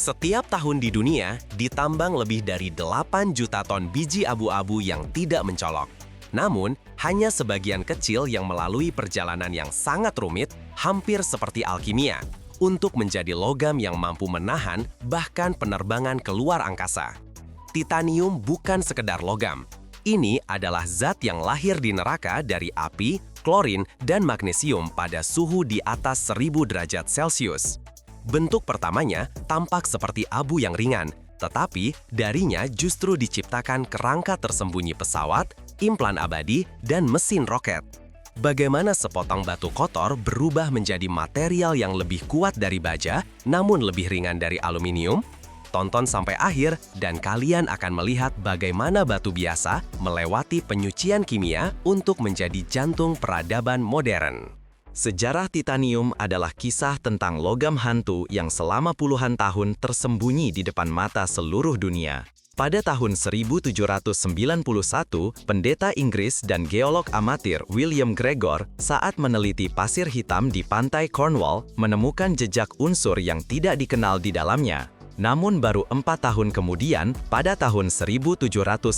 Setiap tahun di dunia, ditambang lebih dari 8 juta ton biji abu-abu yang tidak mencolok. Namun, hanya sebagian kecil yang melalui perjalanan yang sangat rumit, hampir seperti alkimia, untuk menjadi logam yang mampu menahan bahkan penerbangan keluar angkasa. Titanium bukan sekedar logam. Ini adalah zat yang lahir di neraka dari api, klorin, dan magnesium pada suhu di atas 1000 derajat Celcius. Bentuk pertamanya tampak seperti abu yang ringan, tetapi darinya justru diciptakan kerangka tersembunyi pesawat, implan abadi, dan mesin roket. Bagaimana sepotong batu kotor berubah menjadi material yang lebih kuat dari baja, namun lebih ringan dari aluminium? Tonton sampai akhir dan kalian akan melihat bagaimana batu biasa melewati penyucian kimia untuk menjadi jantung peradaban modern. Sejarah titanium adalah kisah tentang logam hantu yang selama puluhan tahun tersembunyi di depan mata seluruh dunia. Pada tahun 1791, pendeta Inggris dan geolog amatir William Gregor saat meneliti pasir hitam di pantai Cornwall menemukan jejak unsur yang tidak dikenal di dalamnya. Namun baru 4 tahun kemudian, pada tahun 1795,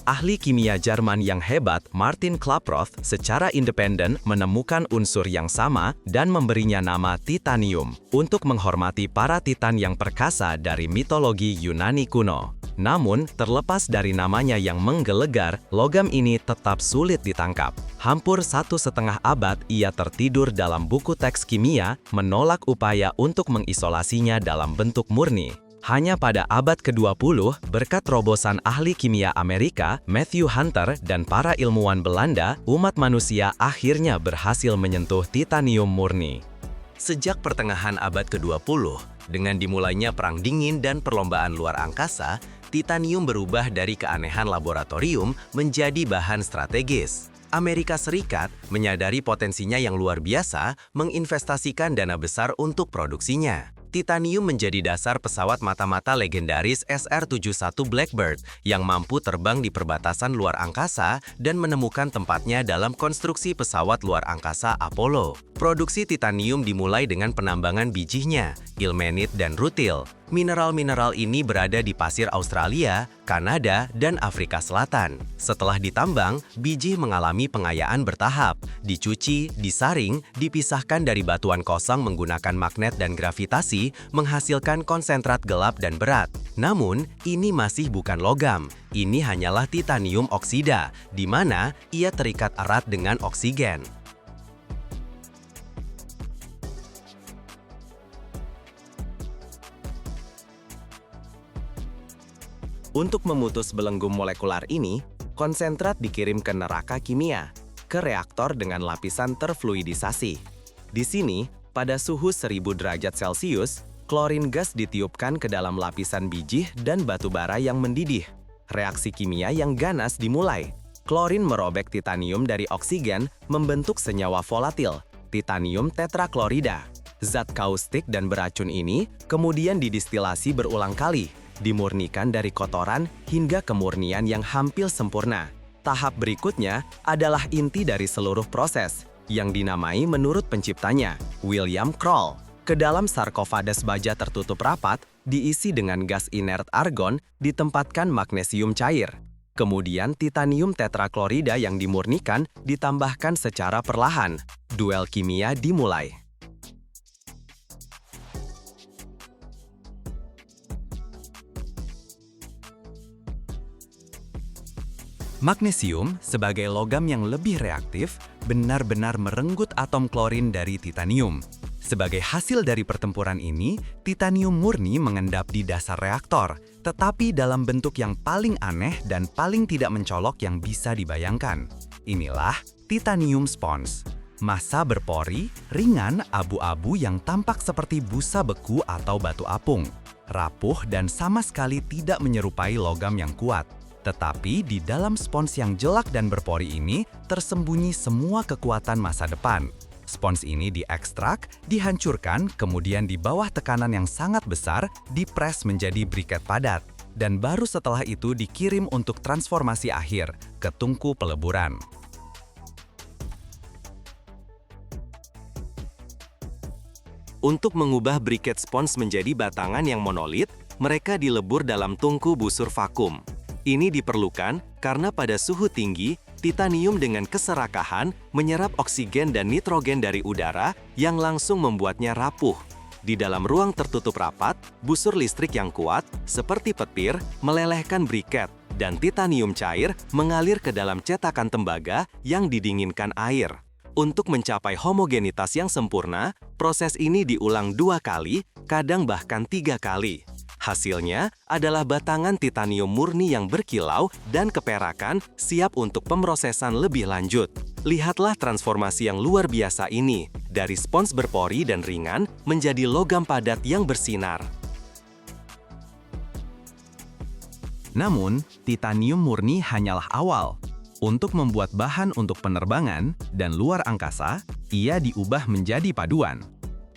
ahli kimia Jerman yang hebat Martin Klaproth secara independen menemukan unsur yang sama dan memberinya nama titanium, untuk menghormati para titan yang perkasa dari mitologi Yunani kuno. Namun, terlepas dari namanya yang menggelegar, logam ini tetap sulit ditangkap. Hampir 1,5 abad ia tertidur dalam buku teks kimia, menolak upaya untuk mengisolasinya dalam bentuk murni. Hanya pada abad ke-20, berkat terobosan ahli kimia Amerika, Matthew Hunter, dan para ilmuwan Belanda, umat manusia akhirnya berhasil menyentuh titanium murni. Sejak pertengahan abad ke-20, dengan dimulainya Perang Dingin dan perlombaan luar angkasa, titanium berubah dari keanehan laboratorium menjadi bahan strategis. Amerika Serikat menyadari potensinya yang luar biasa, menginvestasikan dana besar untuk produksinya. Titanium menjadi dasar pesawat mata-mata legendaris SR-71 Blackbird yang mampu terbang di perbatasan luar angkasa dan menemukan tempatnya dalam konstruksi pesawat luar angkasa Apollo. Produksi titanium dimulai dengan penambangan bijinya, ilmenit dan rutil. Mineral-mineral ini berada di pasir Australia, Kanada, dan Afrika Selatan. Setelah ditambang, biji mengalami pengayaan bertahap, dicuci, disaring, dipisahkan dari batuan kosong menggunakan magnet dan gravitasi, menghasilkan konsentrat gelap dan berat. Namun, ini masih bukan logam. Ini hanyalah titanium oksida, di mana ia terikat erat dengan oksigen. Untuk memutus belenggu molekular ini, konsentrat dikirim ke neraka kimia, ke reaktor dengan lapisan terfluidisasi. Di sini, pada suhu 1000 derajat Celcius, klorin gas ditiupkan ke dalam lapisan biji dan batu bara yang mendidih. Reaksi kimia yang ganas dimulai. Klorin merobek titanium dari oksigen membentuk senyawa volatil, titanium tetraklorida. Zat kaustik dan beracun ini kemudian didistilasi berulang kali, dimurnikan dari kotoran hingga kemurnian yang hampir sempurna. Tahap berikutnya adalah inti dari seluruh proses, yang dinamai menurut penciptanya, William Kroll. Ke dalam sarkofages baja tertutup rapat, diisi dengan gas inert argon, ditempatkan magnesium cair. Kemudian titanium tetraklorida yang dimurnikan ditambahkan secara perlahan. Duel kimia dimulai. Magnesium, sebagai logam yang lebih reaktif, benar-benar merenggut atom klorin dari titanium. Sebagai hasil dari pertempuran ini, titanium murni mengendap di dasar reaktor, tetapi dalam bentuk yang paling aneh dan paling tidak mencolok yang bisa dibayangkan. Inilah titanium spons. Massa berpori, ringan, abu-abu yang tampak seperti busa beku atau batu apung. Rapuh dan sama sekali tidak menyerupai logam yang kuat. Tetapi di dalam spons yang jelak dan berpori ini tersembunyi semua kekuatan masa depan. Spons ini diekstrak, dihancurkan, kemudian di bawah tekanan yang sangat besar, dipres menjadi briket padat. Dan baru setelah itu dikirim untuk transformasi akhir ke tungku peleburan. Untuk mengubah briket spons menjadi batangan yang monolit, mereka dilebur dalam tungku busur vakum. Ini diperlukan karena pada suhu tinggi, titanium dengan keserakahan menyerap oksigen dan nitrogen dari udara yang langsung membuatnya rapuh. Di dalam ruang tertutup rapat, busur listrik yang kuat, seperti petir, melelehkan briket, dan titanium cair mengalir ke dalam cetakan tembaga yang didinginkan air. Untuk mencapai homogenitas yang sempurna, proses ini diulang 2 kali, kadang bahkan 3 kali. Hasilnya adalah batangan titanium murni yang berkilau dan keperakan siap untuk pemrosesan lebih lanjut. Lihatlah transformasi yang luar biasa ini, dari spons berpori dan ringan menjadi logam padat yang bersinar. Namun, titanium murni hanyalah awal. Untuk membuat bahan untuk penerbangan dan luar angkasa, ia diubah menjadi paduan.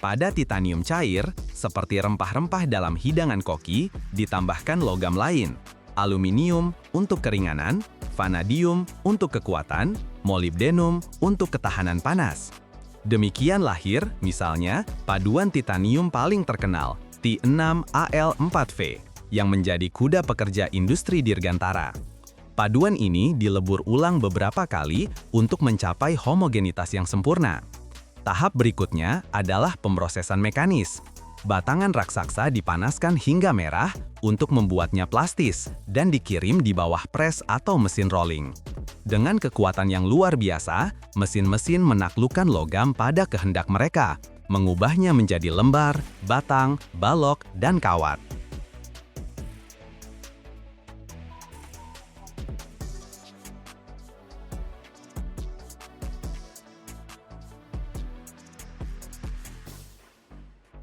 Pada titanium cair, seperti rempah-rempah dalam hidangan koki, ditambahkan logam lain, aluminium untuk keringanan, vanadium untuk kekuatan, molybdenum untuk ketahanan panas. Demikian lahir, misalnya, paduan titanium paling terkenal, T6Al4V, yang menjadi kuda pekerja industri dirgantara. Paduan ini dilebur ulang beberapa kali untuk mencapai homogenitas yang sempurna. Tahap berikutnya adalah pemrosesan mekanis. Batangan raksasa dipanaskan hingga merah untuk membuatnya plastis dan dikirim di bawah pres atau mesin rolling. Dengan kekuatan yang luar biasa, mesin-mesin menaklukkan logam pada kehendak mereka, mengubahnya menjadi lembar, batang, balok, dan kawat.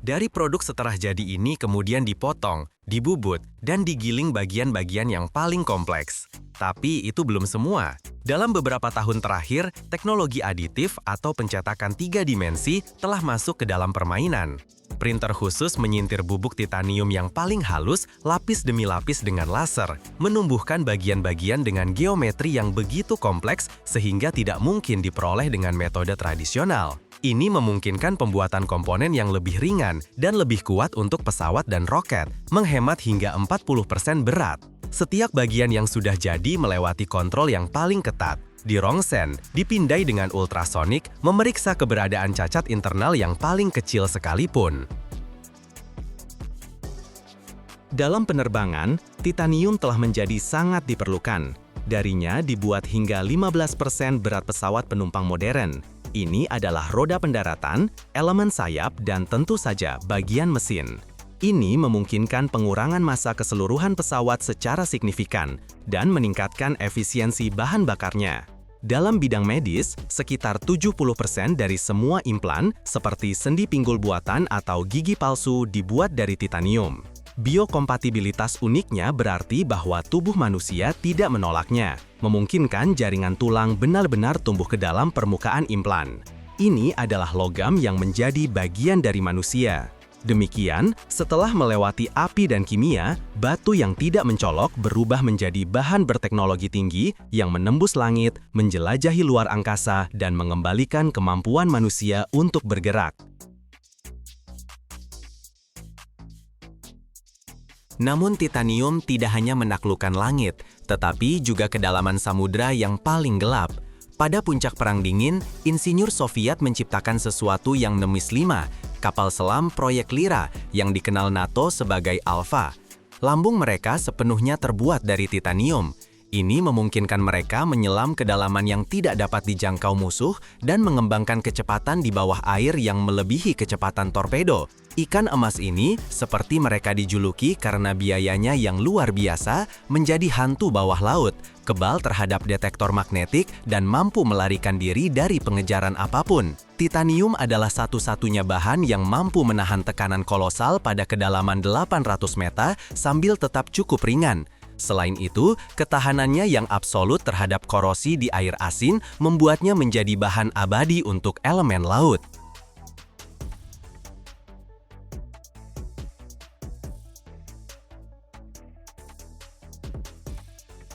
Dari produk setelah jadi ini kemudian dipotong, dibubut, dan digiling bagian-bagian yang paling kompleks. Tapi itu belum semua. Dalam beberapa tahun terakhir, teknologi aditif atau pencetakan 3 dimensi telah masuk ke dalam permainan. Printer khusus menyintir bubuk titanium yang paling halus lapis demi lapis dengan laser, menumbuhkan bagian-bagian dengan geometri yang begitu kompleks sehingga tidak mungkin diperoleh dengan metode tradisional. Ini memungkinkan pembuatan komponen yang lebih ringan dan lebih kuat untuk pesawat dan roket, menghemat hingga 40% berat. Setiap bagian yang sudah jadi melewati kontrol yang paling ketat. Dirongsen, dipindai dengan ultrasonik, memeriksa keberadaan cacat internal yang paling kecil sekalipun. Dalam penerbangan, titanium telah menjadi sangat diperlukan. Darinya dibuat hingga 15% berat pesawat penumpang modern. Ini adalah roda pendaratan, elemen sayap, dan tentu saja bagian mesin. Ini memungkinkan pengurangan massa keseluruhan pesawat secara signifikan dan meningkatkan efisiensi bahan bakarnya. Dalam bidang medis, sekitar 70% dari semua implan, seperti sendi pinggul buatan atau gigi palsu, dibuat dari titanium. Biokompatibilitas uniknya berarti bahwa tubuh manusia tidak menolaknya, memungkinkan jaringan tulang benar-benar tumbuh ke dalam permukaan implan. Ini adalah logam yang menjadi bagian dari manusia. Demikian, setelah melewati api dan kimia, batu yang tidak mencolok berubah menjadi bahan berteknologi tinggi yang menembus langit, menjelajahi luar angkasa, dan mengembalikan kemampuan manusia untuk bergerak. Namun titanium tidak hanya menaklukkan langit, tetapi juga kedalaman samudra yang paling gelap. Pada puncak Perang Dingin, insinyur Soviet menciptakan sesuatu yang NEMIS 5, kapal selam proyek Lyra yang dikenal NATO sebagai Alpha. Lambung mereka sepenuhnya terbuat dari titanium. Ini memungkinkan mereka menyelam ke kedalaman yang tidak dapat dijangkau musuh dan mengembangkan kecepatan di bawah air yang melebihi kecepatan torpedo. Ikan emas ini, seperti mereka dijuluki karena biayanya yang luar biasa, menjadi hantu bawah laut, kebal terhadap detektor magnetik dan mampu melarikan diri dari pengejaran apapun. Titanium adalah satu-satunya bahan yang mampu menahan tekanan kolosal pada kedalaman 800 meter sambil tetap cukup ringan. Selain itu, ketahanannya yang absolut terhadap korosi di air asin membuatnya menjadi bahan abadi untuk elemen laut.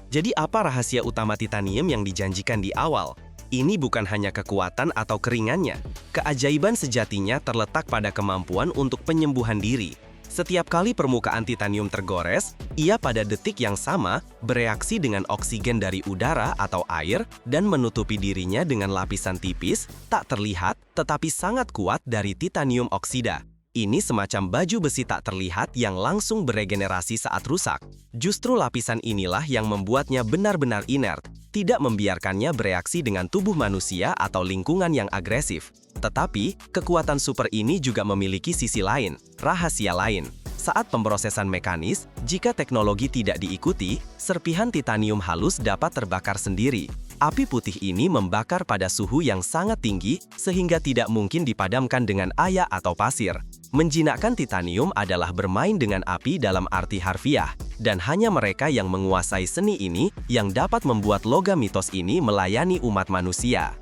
Jadi apa rahasia utama titanium yang dijanjikan di awal? Ini bukan hanya kekuatan atau keringannya. Keajaiban sejatinya terletak pada kemampuan untuk penyembuhan diri. Setiap kali permukaan titanium tergores, ia pada detik yang sama bereaksi dengan oksigen dari udara atau air dan menutupi dirinya dengan lapisan tipis, tak terlihat, tetapi sangat kuat dari titanium oksida. Ini semacam baju besi tak terlihat yang langsung beregenerasi saat rusak. Justru lapisan inilah yang membuatnya benar-benar inert, tidak membiarkannya bereaksi dengan tubuh manusia atau lingkungan yang agresif. Tetapi, kekuatan super ini juga memiliki sisi lain, rahasia lain. Saat pemrosesan mekanis, jika teknologi tidak diikuti, serpihan titanium halus dapat terbakar sendiri. Api putih ini membakar pada suhu yang sangat tinggi sehingga tidak mungkin dipadamkan dengan air atau pasir. Menjinakkan titanium adalah bermain dengan api dalam arti harfiah, dan hanya mereka yang menguasai seni ini yang dapat membuat logam mitos ini melayani umat manusia.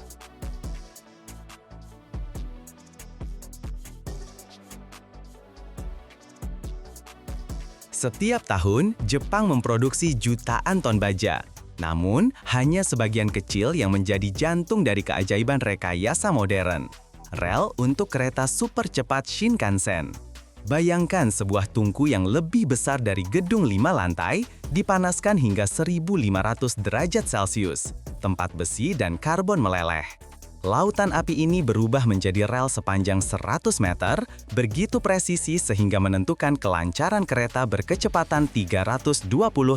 Setiap tahun, Jepang memproduksi jutaan ton baja. Namun, hanya sebagian kecil yang menjadi jantung dari keajaiban rekayasa modern. Rel untuk kereta super cepat Shinkansen. Bayangkan sebuah tungku yang lebih besar dari gedung 5 lantai, dipanaskan hingga 1.500 derajat Celcius. Tempat besi dan karbon meleleh. Lautan api ini berubah menjadi rel sepanjang 100 meter, begitu presisi sehingga menentukan kelancaran kereta berkecepatan 320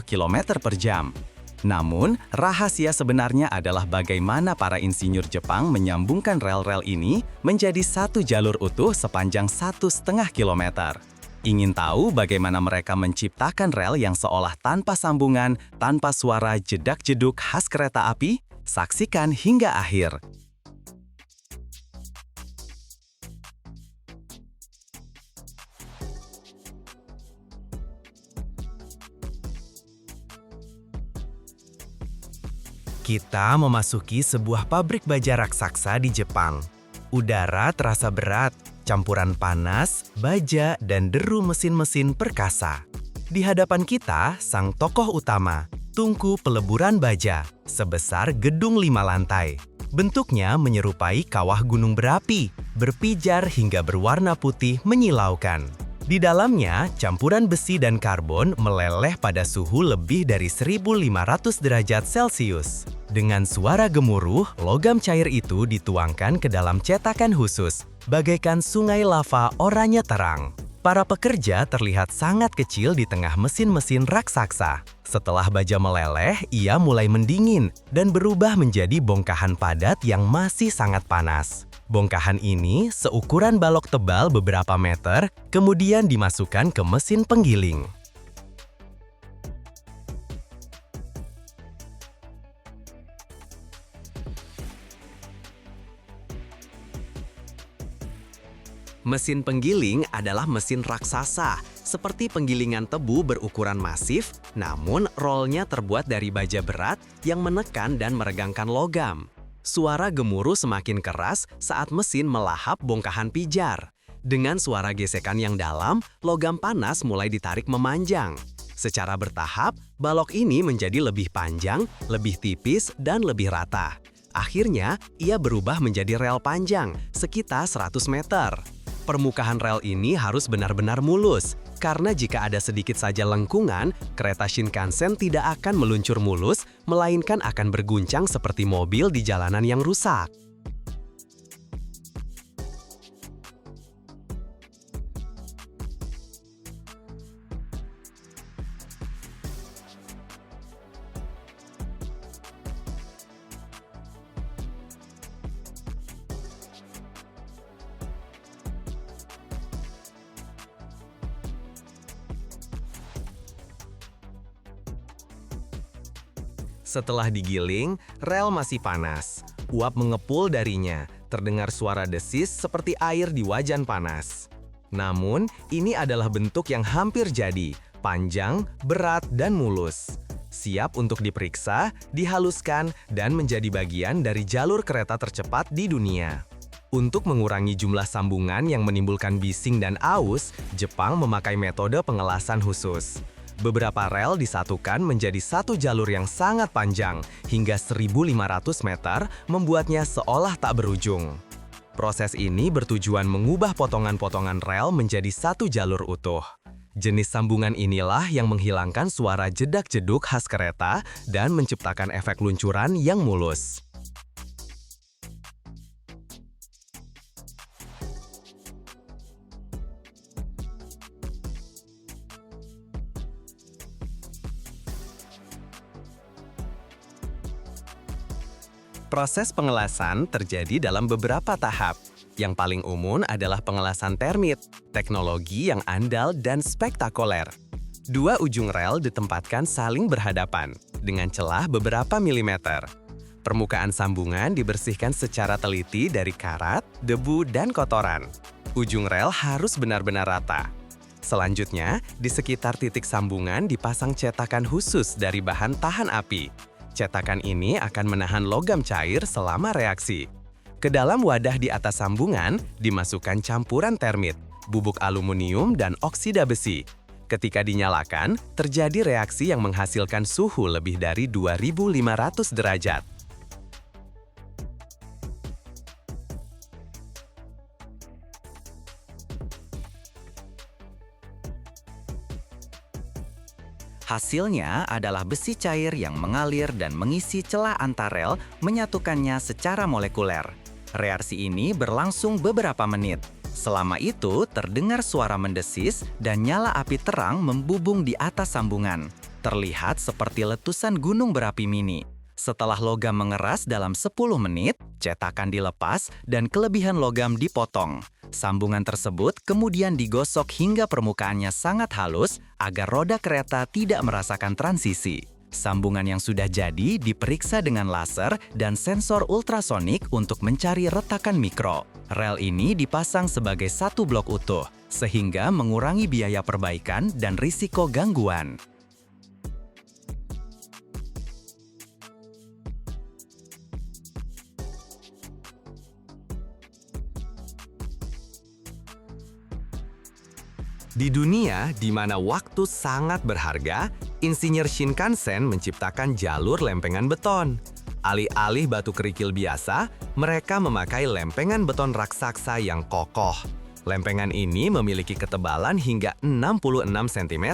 km per jam. Namun, rahasia sebenarnya adalah bagaimana para insinyur Jepang menyambungkan rel-rel ini menjadi satu jalur utuh sepanjang 1,5 km. Ingin tahu bagaimana mereka menciptakan rel yang seolah tanpa sambungan, tanpa suara jedak-jeduk khas kereta api? Saksikan hingga akhir. Kita memasuki sebuah pabrik baja raksasa di Jepang. Udara terasa berat, campuran panas, baja, dan deru mesin-mesin perkasa. Di hadapan kita, sang tokoh utama, tungku peleburan baja, sebesar gedung 5 lantai. Bentuknya menyerupai kawah gunung berapi, berpijar hingga berwarna putih menyilaukan. Di dalamnya, campuran besi dan karbon meleleh pada suhu lebih dari 1.500 derajat Celcius. Dengan suara gemuruh, logam cair itu dituangkan ke dalam cetakan khusus, bagaikan sungai lava oranye terang. Para pekerja terlihat sangat kecil di tengah mesin-mesin raksasa. Setelah baja meleleh, ia mulai mendingin dan berubah menjadi bongkahan padat yang masih sangat panas. Bongkahan ini seukuran balok tebal beberapa meter, kemudian dimasukkan ke mesin penggiling. Mesin penggiling adalah mesin raksasa, seperti penggilingan tebu berukuran masif, namun rollnya terbuat dari baja berat yang menekan dan meregangkan logam. Suara gemuruh semakin keras saat mesin melahap bongkahan pijar. Dengan suara gesekan yang dalam, logam panas mulai ditarik memanjang. Secara bertahap, balok ini menjadi lebih panjang, lebih tipis, dan lebih rata. Akhirnya, ia berubah menjadi rel panjang, sekitar 100 meter. Permukaan rel ini harus benar-benar mulus, karena jika ada sedikit saja lengkungan, kereta Shinkansen tidak akan meluncur mulus, melainkan akan berguncang seperti mobil di jalanan yang rusak. Setelah digiling, rel masih panas. Uap mengepul darinya, terdengar suara desis seperti air di wajan panas. Namun, ini adalah bentuk yang hampir jadi, panjang, berat, dan mulus. Siap untuk diperiksa, dihaluskan, dan menjadi bagian dari jalur kereta tercepat di dunia. Untuk mengurangi jumlah sambungan yang menimbulkan bising dan aus, Jepang memakai metode pengelasan khusus. Beberapa rel disatukan menjadi satu jalur yang sangat panjang, hingga 1.500 meter, membuatnya seolah tak berujung. Proses ini bertujuan mengubah potongan-potongan rel menjadi satu jalur utuh. Jenis sambungan inilah yang menghilangkan suara jedak-jeduk khas kereta dan menciptakan efek luncuran yang mulus. Proses pengelasan terjadi dalam beberapa tahap. Yang paling umum adalah pengelasan termit, teknologi yang andal dan spektakuler. Dua ujung rel ditempatkan saling berhadapan, dengan celah beberapa milimeter. Permukaan sambungan dibersihkan secara teliti dari karat, debu, dan kotoran. Ujung rel harus benar-benar rata. Selanjutnya, di sekitar titik sambungan dipasang cetakan khusus dari bahan tahan api. Cetakan ini akan menahan logam cair selama reaksi. Ke dalam wadah di atas sambungan, dimasukkan campuran termit, bubuk aluminium, dan oksida besi. Ketika dinyalakan, terjadi reaksi yang menghasilkan suhu lebih dari 2.500 derajat. Hasilnya adalah besi cair yang mengalir dan mengisi celah antar rel, menyatukannya secara molekuler. Reaksi ini berlangsung beberapa menit. Selama itu, terdengar suara mendesis dan nyala api terang membubung di atas sambungan. Terlihat seperti letusan gunung berapi mini. Setelah logam mengeras dalam 10 menit, cetakan dilepas dan kelebihan logam dipotong. Sambungan tersebut kemudian digosok hingga permukaannya sangat halus agar roda kereta tidak merasakan transisi. Sambungan yang sudah jadi diperiksa dengan laser dan sensor ultrasonik untuk mencari retakan mikro. Rel ini dipasang sebagai satu blok utuh, sehingga mengurangi biaya perbaikan dan risiko gangguan. Di dunia di mana waktu sangat berharga, insinyur Shinkansen menciptakan jalur lempengan beton. Alih-alih batu kerikil biasa, mereka memakai lempengan beton raksasa yang kokoh. Lempengan ini memiliki ketebalan hingga 66 cm.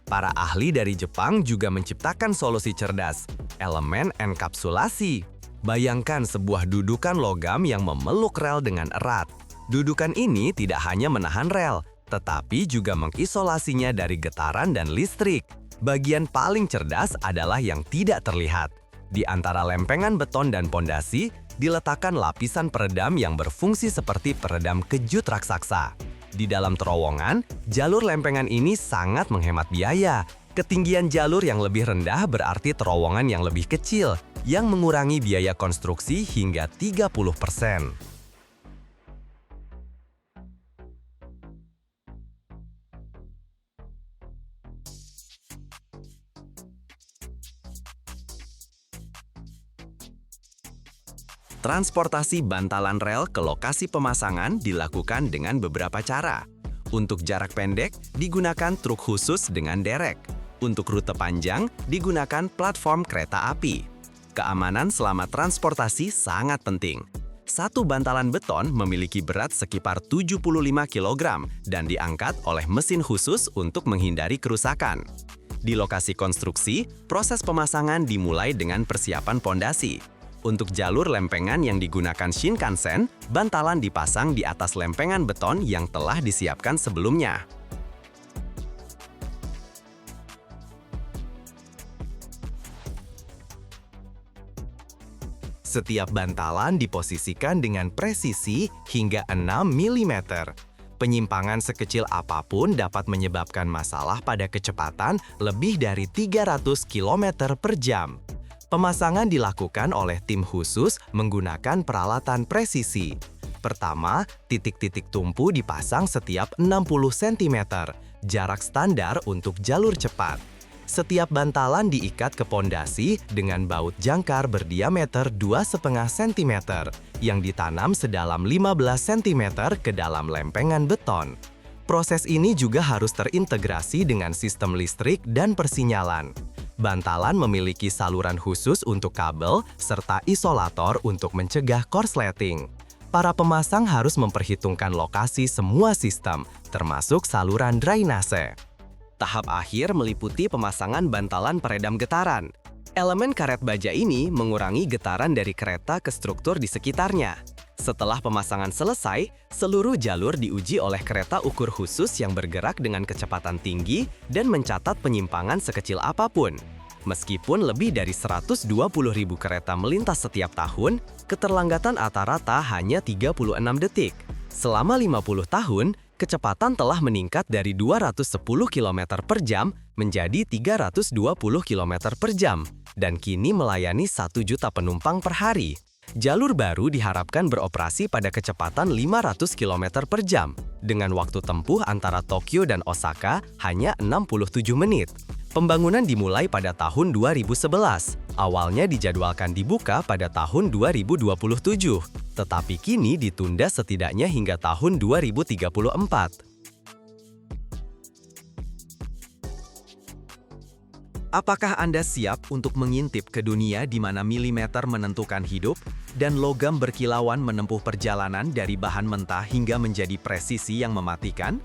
Para ahli dari Jepang juga menciptakan solusi cerdas, elemen enkapsulasi. Bayangkan sebuah dudukan logam yang memeluk rel dengan erat. Dudukan ini tidak hanya menahan rel, tetapi juga mengisolasinya dari getaran dan listrik. Bagian paling cerdas adalah yang tidak terlihat. Di antara lempengan beton dan pondasi, diletakkan lapisan peredam yang berfungsi seperti peredam kejut raksasa. Di dalam terowongan, jalur lempengan ini sangat menghemat biaya. Ketinggian jalur yang lebih rendah berarti terowongan yang lebih kecil, yang mengurangi biaya konstruksi hingga 30%. Transportasi bantalan rel ke lokasi pemasangan dilakukan dengan beberapa cara. Untuk jarak pendek, digunakan truk khusus dengan derek. Untuk rute panjang, digunakan platform kereta api. Keamanan selama transportasi sangat penting. Satu bantalan beton memiliki berat sekitar 75 kg dan diangkat oleh mesin khusus untuk menghindari kerusakan. Di lokasi konstruksi, proses pemasangan dimulai dengan persiapan pondasi. Untuk jalur lempengan yang digunakan Shinkansen, bantalan dipasang di atas lempengan beton yang telah disiapkan sebelumnya. Setiap bantalan diposisikan dengan presisi hingga 6 mm. Penyimpangan sekecil apapun dapat menyebabkan masalah pada kecepatan lebih dari 300 km per jam. Pemasangan dilakukan oleh tim khusus menggunakan peralatan presisi. Pertama, titik-titik tumpu dipasang setiap 60 cm, jarak standar untuk jalur cepat. Setiap bantalan diikat ke pondasi dengan baut jangkar berdiameter 2,5 cm yang ditanam sedalam 15 cm ke dalam lempengan beton. Proses ini juga harus terintegrasi dengan sistem listrik dan persinyalan. Bantalan memiliki saluran khusus untuk kabel serta isolator untuk mencegah korsleting. Para pemasang harus memperhitungkan lokasi semua sistem, termasuk saluran drainase. Tahap akhir meliputi pemasangan bantalan peredam getaran. Elemen karet baja ini mengurangi getaran dari kereta ke struktur di sekitarnya. Setelah pemasangan selesai, seluruh jalur diuji oleh kereta ukur khusus yang bergerak dengan kecepatan tinggi dan mencatat penyimpangan sekecil apapun. Meskipun lebih dari 120.000 kereta melintas setiap tahun, keterlambatan rata-rata hanya 36 detik. Selama 50 tahun, kecepatan telah meningkat dari 210 km per jam menjadi 320 km per jam, dan kini melayani 1 juta penumpang per hari. Jalur baru diharapkan beroperasi pada kecepatan 500 km per jam, dengan waktu tempuh antara Tokyo dan Osaka hanya 67 menit. Pembangunan dimulai pada tahun 2011, awalnya dijadwalkan dibuka pada tahun 2027, tetapi kini ditunda setidaknya hingga tahun 2034. Apakah Anda siap untuk mengintip ke dunia di mana milimeter menentukan hidup dan logam berkilauan menempuh perjalanan dari bahan mentah hingga menjadi presisi yang mematikan?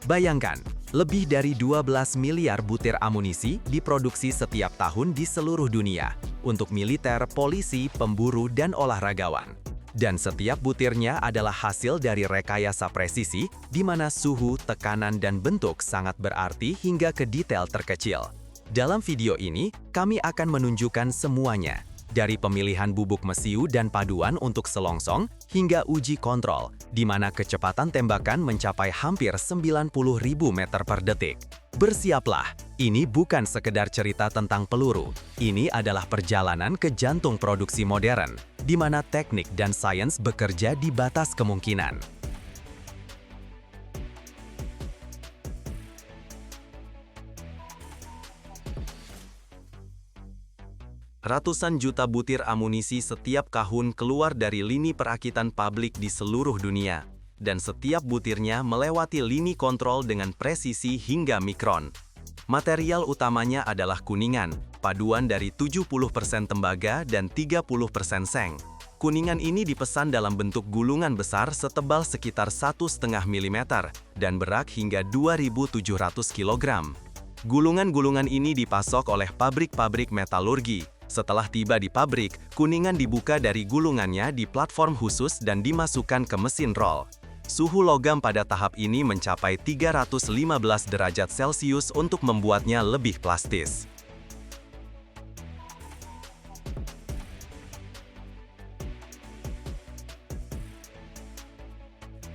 Bayangkan, lebih dari 12 miliar butir amunisi diproduksi setiap tahun di seluruh dunia untuk militer, polisi, pemburu, dan olahragawan. Dan setiap butirnya adalah hasil dari rekayasa presisi di mana suhu, tekanan, dan bentuk sangat berarti hingga ke detail terkecil. Dalam video ini, kami akan menunjukkan semuanya, dari pemilihan bubuk mesiu dan paduan untuk selongsong hingga uji kontrol, di mana kecepatan tembakan mencapai hampir 90.000 meter per detik. Bersiaplah, ini bukan sekedar cerita tentang peluru, ini adalah perjalanan ke jantung produksi modern, di mana teknik dan sains bekerja di batas kemungkinan. Ratusan juta butir amunisi setiap tahun keluar dari lini perakitan pabrik di seluruh dunia, dan setiap butirnya melewati lini kontrol dengan presisi hingga mikron. Material utamanya adalah kuningan, paduan dari 70% tembaga dan 30% seng. Kuningan ini dipesan dalam bentuk gulungan besar setebal sekitar 1,5 mm dan berat hingga 2.700 kg. Gulungan-gulungan ini dipasok oleh pabrik-pabrik metalurgi. Setelah tiba di pabrik, kuningan dibuka dari gulungannya di platform khusus dan dimasukkan ke mesin roll. Suhu logam pada tahap ini mencapai 315 derajat Celcius untuk membuatnya lebih plastis.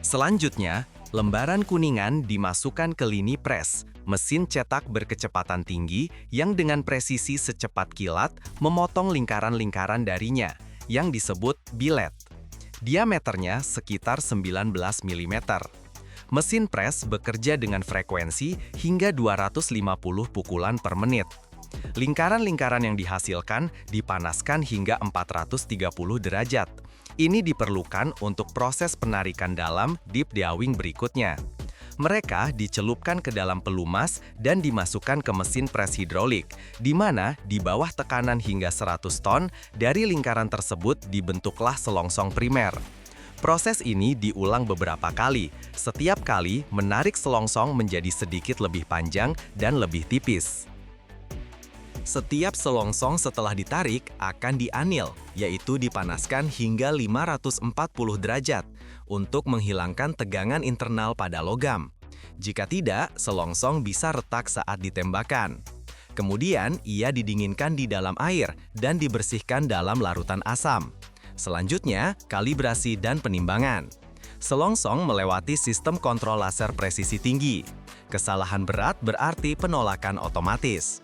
Selanjutnya, lembaran kuningan dimasukkan ke lini pres, mesin cetak berkecepatan tinggi yang dengan presisi secepat kilat memotong lingkaran-lingkaran darinya, yang disebut billet. Diameternya sekitar 19 mm. Mesin pres bekerja dengan frekuensi hingga 250 pukulan per menit. Lingkaran-lingkaran yang dihasilkan dipanaskan hingga 430 derajat. Ini diperlukan untuk proses penarikan dalam deep drawing berikutnya. Mereka dicelupkan ke dalam pelumas dan dimasukkan ke mesin pres hidrolik, di mana di bawah tekanan hingga 100 ton, dari lingkaran tersebut dibentuklah selongsong primer. Proses ini diulang beberapa kali, setiap kali menarik selongsong menjadi sedikit lebih panjang dan lebih tipis. Setiap selongsong setelah ditarik akan dianil, yaitu dipanaskan hingga 540 derajat untuk menghilangkan tegangan internal pada logam. Jika tidak, selongsong bisa retak saat ditembakkan. Kemudian, ia didinginkan di dalam air dan dibersihkan dalam larutan asam. Selanjutnya, kalibrasi dan penimbangan. Selongsong melewati sistem kontrol laser presisi tinggi. Kesalahan berat berarti penolakan otomatis.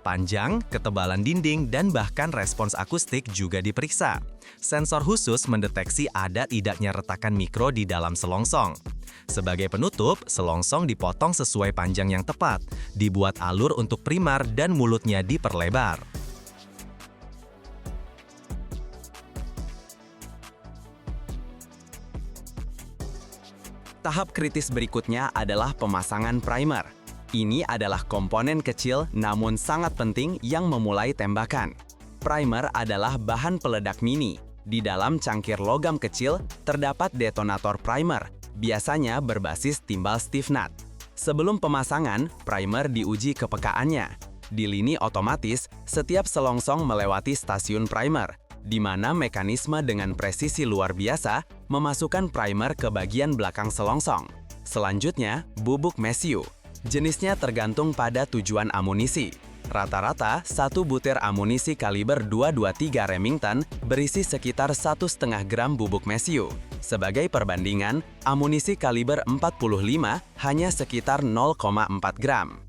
Panjang, ketebalan dinding, dan bahkan respons akustik juga diperiksa. Sensor khusus mendeteksi ada tidaknya retakan mikro di dalam selongsong. Sebagai penutup, selongsong dipotong sesuai panjang yang tepat, dibuat alur untuk primar dan mulutnya diperlebar. Tahap kritis berikutnya adalah pemasangan primer. Ini adalah komponen kecil namun sangat penting yang memulai tembakan. Primer adalah bahan peledak mini. Di dalam cangkir logam kecil terdapat detonator primer, biasanya berbasis timbal stiff nut. Sebelum pemasangan, primer diuji kepekaannya. Di lini otomatis, setiap selongsong melewati stasiun primer, di mana mekanisme dengan presisi luar biasa memasukkan primer ke bagian belakang selongsong. Selanjutnya, bubuk mesiu. Jenisnya tergantung pada tujuan amunisi. Rata-rata, satu butir amunisi kaliber 223 Remington berisi sekitar 1,5 gram bubuk mesiu. Sebagai perbandingan, amunisi kaliber 45 hanya sekitar 0,4 gram.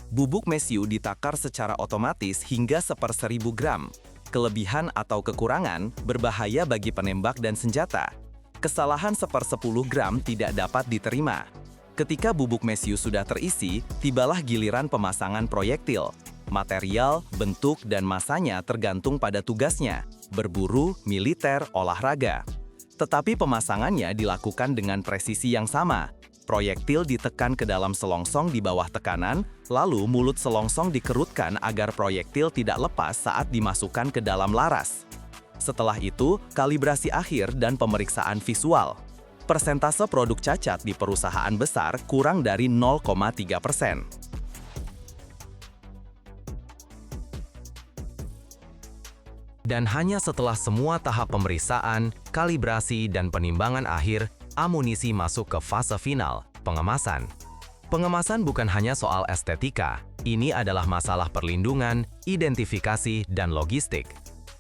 Bubuk mesiu ditakar secara otomatis hingga 1/1000 gram. Kelebihan atau kekurangan berbahaya bagi penembak dan senjata. Kesalahan 1/10 gram tidak dapat diterima. Ketika bubuk mesiu sudah terisi, tibalah giliran pemasangan proyektil. Material, bentuk, dan masanya tergantung pada tugasnya, berburu, militer, olahraga. Tetapi pemasangannya dilakukan dengan presisi yang sama. Proyektil ditekan ke dalam selongsong di bawah tekanan, lalu mulut selongsong dikerutkan agar proyektil tidak lepas saat dimasukkan ke dalam laras. Setelah itu, kalibrasi akhir dan pemeriksaan visual. Persentase produk cacat di perusahaan besar kurang dari 0,3%. Dan hanya setelah semua tahap pemeriksaan, kalibrasi, dan penimbangan akhir, amunisi masuk ke fase final, pengemasan. Pengemasan bukan hanya soal estetika, ini adalah masalah perlindungan, identifikasi, dan logistik.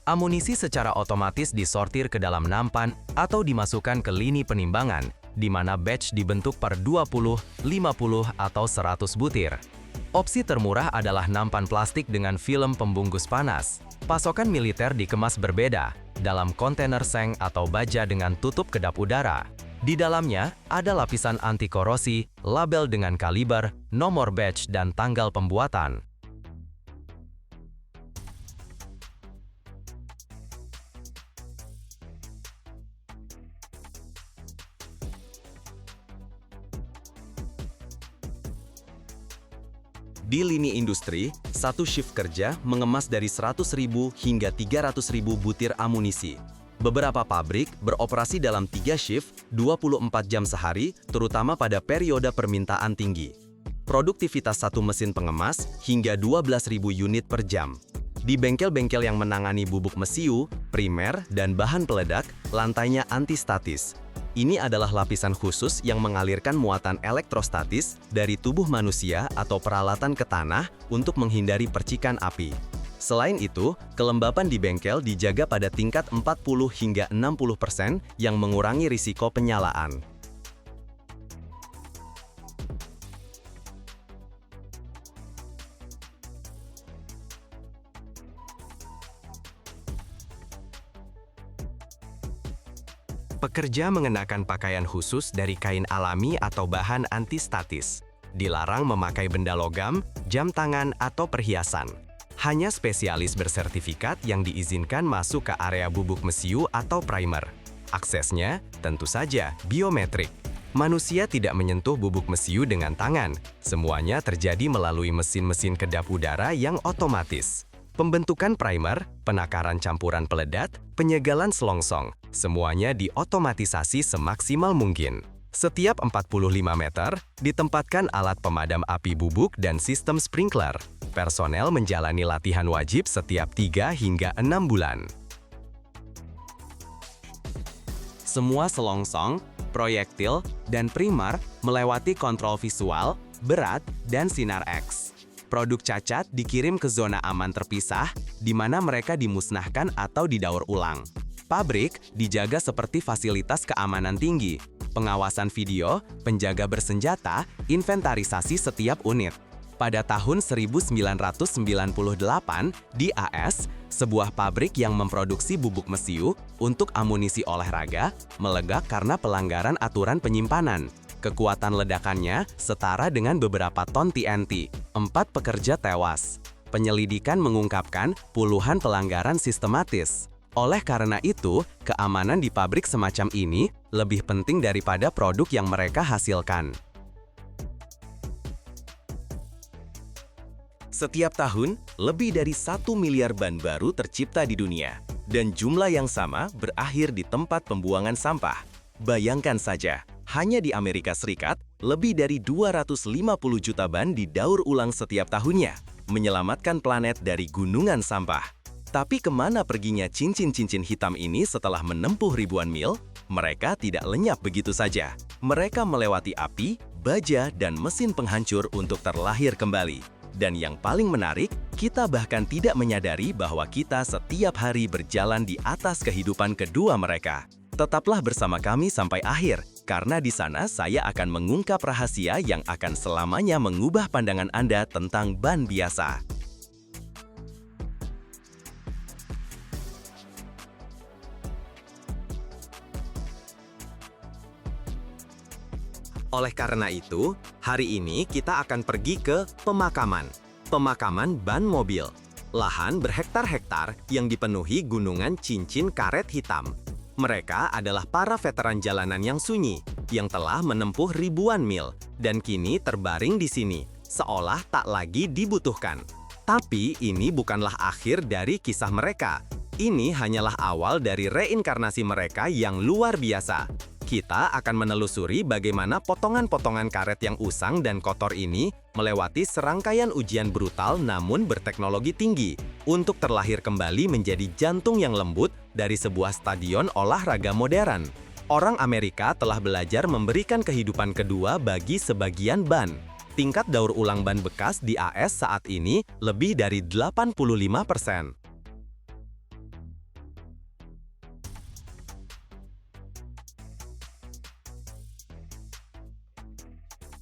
Amunisi secara otomatis disortir ke dalam nampan atau dimasukkan ke lini penimbangan, di mana batch dibentuk per 20, 50, atau 100 butir. Opsi termurah adalah nampan plastik dengan film pembungkus panas. Pasokan militer dikemas berbeda, dalam kontainer seng atau baja dengan tutup kedap udara. Di dalamnya ada lapisan anti korosi, label dengan kaliber, nomor batch, dan tanggal pembuatan. Di lini industri, satu shift kerja mengemas dari 100.000 hingga 300.000 butir amunisi. Beberapa pabrik beroperasi dalam 3 shift 24 jam sehari, terutama pada periode permintaan tinggi. Produktivitas satu mesin pengemas hingga 12.000 unit per jam. Di bengkel-bengkel yang menangani bubuk mesiu, primer, dan bahan peledak, lantainya antistatis. Ini adalah lapisan khusus yang mengalirkan muatan elektrostatis dari tubuh manusia atau peralatan ke tanah untuk menghindari percikan api. Selain itu, kelembapan di bengkel dijaga pada tingkat 40 hingga 60% yang mengurangi risiko penyalaan. Pekerja mengenakan pakaian khusus dari kain alami atau bahan antistatis. Dilarang memakai benda logam, jam tangan, atau perhiasan. Hanya spesialis bersertifikat yang diizinkan masuk ke area bubuk mesiu atau primer. Aksesnya tentu saja biometrik. Manusia tidak menyentuh bubuk mesiu dengan tangan. Semuanya terjadi melalui mesin-mesin kedap udara yang otomatis. Pembentukan primer, penakaran campuran peledak, penyegalan selongsong, semuanya diotomatisasi semaksimal mungkin. Setiap 45 meter, ditempatkan alat pemadam api bubuk dan sistem sprinkler. Personel menjalani latihan wajib setiap 3 hingga 6 bulan. Semua selongsong, proyektil, dan primer melewati kontrol visual, berat, dan sinar X. Produk cacat dikirim ke zona aman terpisah, di mana mereka dimusnahkan atau didaur ulang. Pabrik dijaga seperti fasilitas keamanan tinggi, pengawasan video, penjaga bersenjata, inventarisasi setiap unit. Pada tahun 1998, di AS, sebuah pabrik yang memproduksi bubuk mesiu untuk amunisi olahraga meledak karena pelanggaran aturan penyimpanan. Kekuatan ledakannya setara dengan beberapa ton TNT. 4 pekerja tewas. Penyelidikan mengungkapkan puluhan pelanggaran sistematis. Oleh karena itu, keamanan di pabrik semacam ini lebih penting daripada produk yang mereka hasilkan. Setiap tahun, lebih dari 1 miliar ban baru tercipta di dunia. Dan jumlah yang sama berakhir di tempat pembuangan sampah. Bayangkan saja, hanya di Amerika Serikat, lebih dari 250 juta ban didaur ulang setiap tahunnya, menyelamatkan planet dari gunungan sampah. Tapi kemana perginya cincin-cincin hitam ini setelah menempuh ribuan mil? Mereka tidak lenyap begitu saja. Mereka melewati api, baja, dan mesin penghancur untuk terlahir kembali. Dan yang paling menarik, kita bahkan tidak menyadari bahwa kita setiap hari berjalan di atas kehidupan kedua mereka. Tetaplah bersama kami sampai akhir, karena di sana saya akan mengungkap rahasia yang akan selamanya mengubah pandangan Anda tentang ban biasa. Oleh karena itu, hari ini kita akan pergi ke pemakaman ban mobil. Lahan berhektar-hektar yang dipenuhi gunungan cincin karet hitam. Mereka adalah para veteran jalanan yang sunyi, yang telah menempuh ribuan mil, dan kini terbaring di sini, seolah tak lagi dibutuhkan. Tapi ini bukanlah akhir dari kisah mereka. Ini hanyalah awal dari reinkarnasi mereka yang luar biasa. Kita akan menelusuri bagaimana potongan-potongan karet yang usang dan kotor ini melewati serangkaian ujian brutal namun berteknologi tinggi untuk terlahir kembali menjadi jantung yang lembut dari sebuah stadion olahraga modern. Orang Amerika telah belajar memberikan kehidupan kedua bagi sebagian ban. Tingkat daur ulang ban bekas di AS saat ini lebih dari 85%.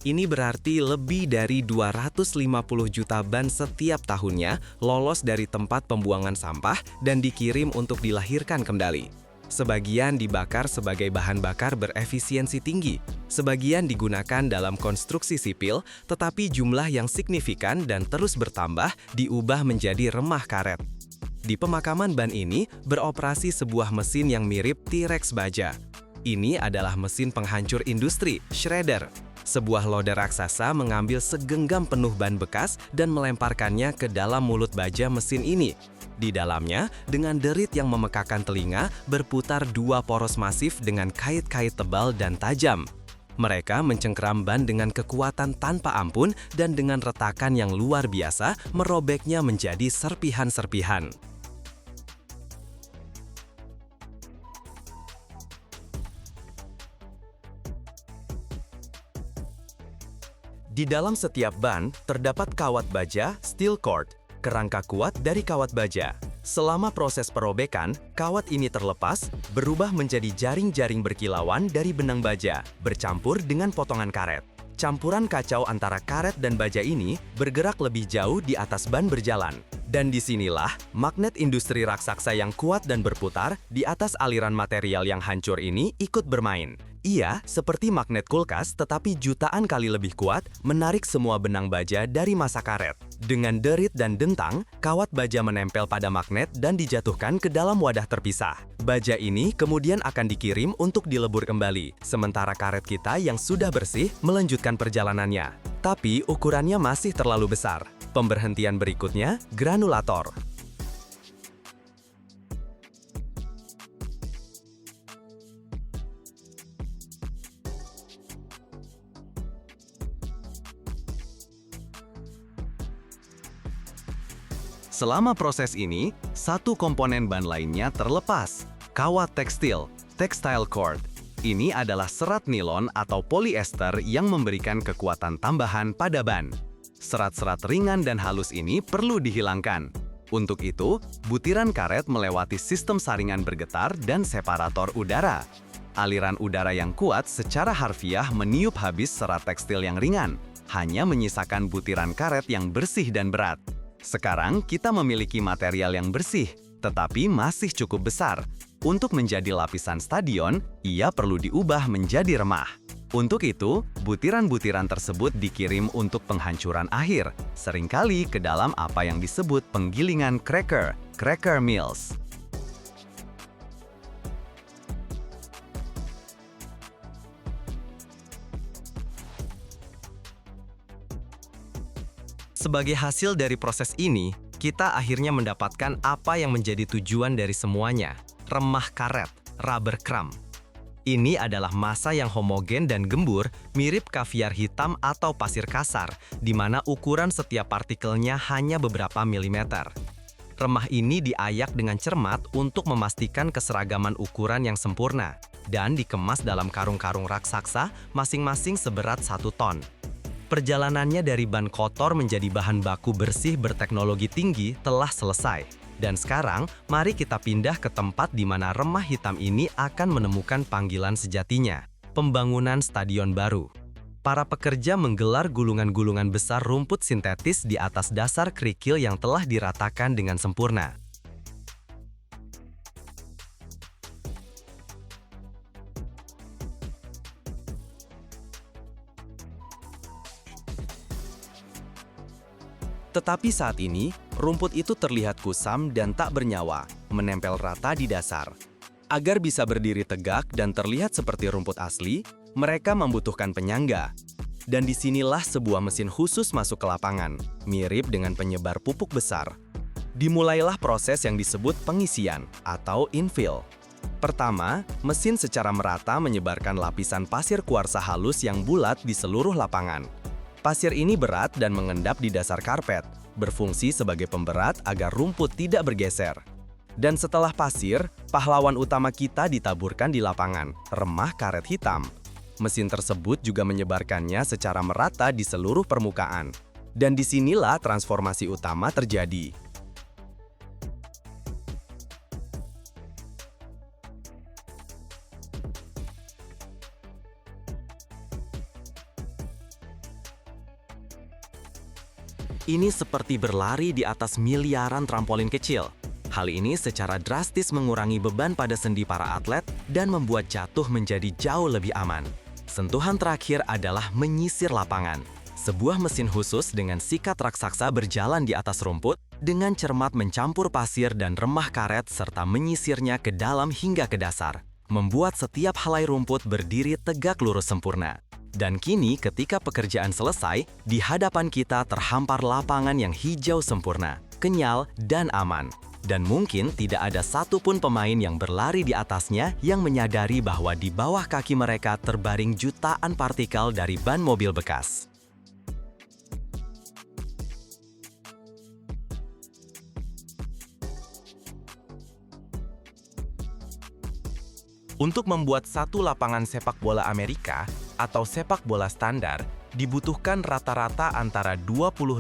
Ini berarti lebih dari 250 juta ban setiap tahunnya lolos dari tempat pembuangan sampah dan dikirim untuk dilahirkan kembali. Sebagian dibakar sebagai bahan bakar berefisiensi tinggi, sebagian digunakan dalam konstruksi sipil, tetapi jumlah yang signifikan dan terus bertambah diubah menjadi remah karet. Di pemakaman ban ini beroperasi sebuah mesin yang mirip T-Rex baja. Ini adalah mesin penghancur industri, shredder. Sebuah loader raksasa mengambil segenggam penuh ban bekas dan melemparkannya ke dalam mulut baja mesin ini. Di dalamnya, dengan derit yang memekakan telinga, berputar dua poros masif dengan kait-kait tebal dan tajam. Mereka mencengkeram ban dengan kekuatan tanpa ampun dan dengan retakan yang luar biasa merobeknya menjadi serpihan-serpihan. Di dalam setiap ban, terdapat kawat baja, steel cord, kerangka kuat dari kawat baja. Selama proses perobekan, kawat ini terlepas, berubah menjadi jaring-jaring berkilauan dari benang baja, bercampur dengan potongan karet. Campuran kacau antara karet dan baja ini bergerak lebih jauh di atas ban berjalan. Dan disinilah magnet industri raksasa yang kuat dan berputar di atas aliran material yang hancur ini ikut bermain. Ia seperti magnet kulkas tetapi jutaan kali lebih kuat menarik semua benang baja dari massa karet. Dengan derit dan dentang, kawat baja menempel pada magnet dan dijatuhkan ke dalam wadah terpisah. Baja ini kemudian akan dikirim untuk dilebur kembali, sementara karet kita yang sudah bersih melanjutkan perjalanannya. Tapi ukurannya masih terlalu besar. Pemberhentian berikutnya, granulator. Selama proses ini, satu komponen ban lainnya terlepas, kawat tekstil, textile cord. Ini adalah serat nilon atau polyester yang memberikan kekuatan tambahan pada ban. Serat-serat ringan dan halus ini perlu dihilangkan. Untuk itu, butiran karet melewati sistem saringan bergetar dan separator udara. Aliran udara yang kuat secara harfiah meniup habis serat tekstil yang ringan, hanya menyisakan butiran karet yang bersih dan berat. Sekarang kita memiliki material yang bersih, tetapi masih cukup besar. Untuk menjadi lapisan stadion, ia perlu diubah menjadi remah. Untuk itu, butiran-butiran tersebut dikirim untuk penghancuran akhir, seringkali ke dalam apa yang disebut penggilingan cracker mills. Sebagai hasil dari proses ini, kita akhirnya mendapatkan apa yang menjadi tujuan dari semuanya, remah karet, rubber crumb. Ini adalah massa yang homogen dan gembur, mirip kaviar hitam atau pasir kasar, di mana ukuran setiap partikelnya hanya beberapa milimeter. Remah ini diayak dengan cermat untuk memastikan keseragaman ukuran yang sempurna, dan dikemas dalam karung-karung raksasa masing-masing seberat 1 ton. Perjalanannya dari ban kotor menjadi bahan baku bersih berteknologi tinggi telah selesai. Dan sekarang, mari kita pindah ke tempat di mana remah hitam ini akan menemukan panggilan sejatinya, pembangunan stadion baru. Para pekerja menggelar gulungan-gulungan besar rumput sintetis di atas dasar kerikil yang telah diratakan dengan sempurna. Tetapi saat ini, rumput itu terlihat kusam dan tak bernyawa, menempel rata di dasar. Agar bisa berdiri tegak dan terlihat seperti rumput asli, mereka membutuhkan penyangga. Dan disinilah sebuah mesin khusus masuk ke lapangan, mirip dengan penyebar pupuk besar. Dimulailah proses yang disebut pengisian atau infill. Pertama, mesin secara merata menyebarkan lapisan pasir kuarsa halus yang bulat di seluruh lapangan. Pasir ini berat dan mengendap di dasar karpet, berfungsi sebagai pemberat agar rumput tidak bergeser. Dan setelah pasir, pahlawan utama kita ditaburkan di lapangan, remah karet hitam. Mesin tersebut juga menyebarkannya secara merata di seluruh permukaan. Dan disinilah transformasi utama terjadi. Ini seperti berlari di atas miliaran trampolin kecil. Hal ini secara drastis mengurangi beban pada sendi para atlet dan membuat jatuh menjadi jauh lebih aman. Sentuhan terakhir adalah menyisir lapangan. Sebuah mesin khusus dengan sikat raksasa berjalan di atas rumput, dengan cermat mencampur pasir dan remah karet serta menyisirnya ke dalam hingga ke dasar, membuat setiap helai rumput berdiri tegak lurus sempurna. Dan kini ketika pekerjaan selesai, di hadapan kita terhampar lapangan yang hijau sempurna, kenyal, dan aman. Dan mungkin tidak ada satupun pemain yang berlari di atasnya yang menyadari bahwa di bawah kaki mereka terbaring jutaan partikel dari ban mobil bekas. Untuk membuat satu lapangan sepak bola Amerika atau sepak bola standar, dibutuhkan rata-rata antara 20.000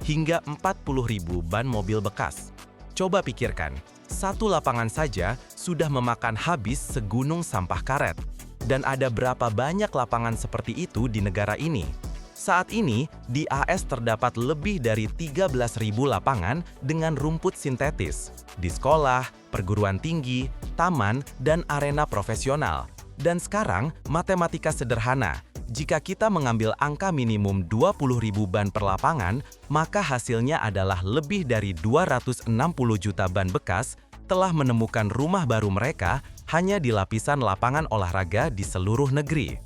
hingga 40.000 ban mobil bekas. Coba pikirkan, satu lapangan saja sudah memakan habis segunung sampah karet. Dan ada berapa banyak lapangan seperti itu di negara ini? Saat ini, di AS terdapat lebih dari 13.000 lapangan dengan rumput sintetis, di sekolah, perguruan tinggi, taman, dan arena profesional. Dan sekarang, matematika sederhana. Jika kita mengambil angka minimum 20.000 ban per lapangan, maka hasilnya adalah lebih dari 260 juta ban bekas telah menemukan rumah baru mereka hanya di lapisan lapangan olahraga di seluruh negeri.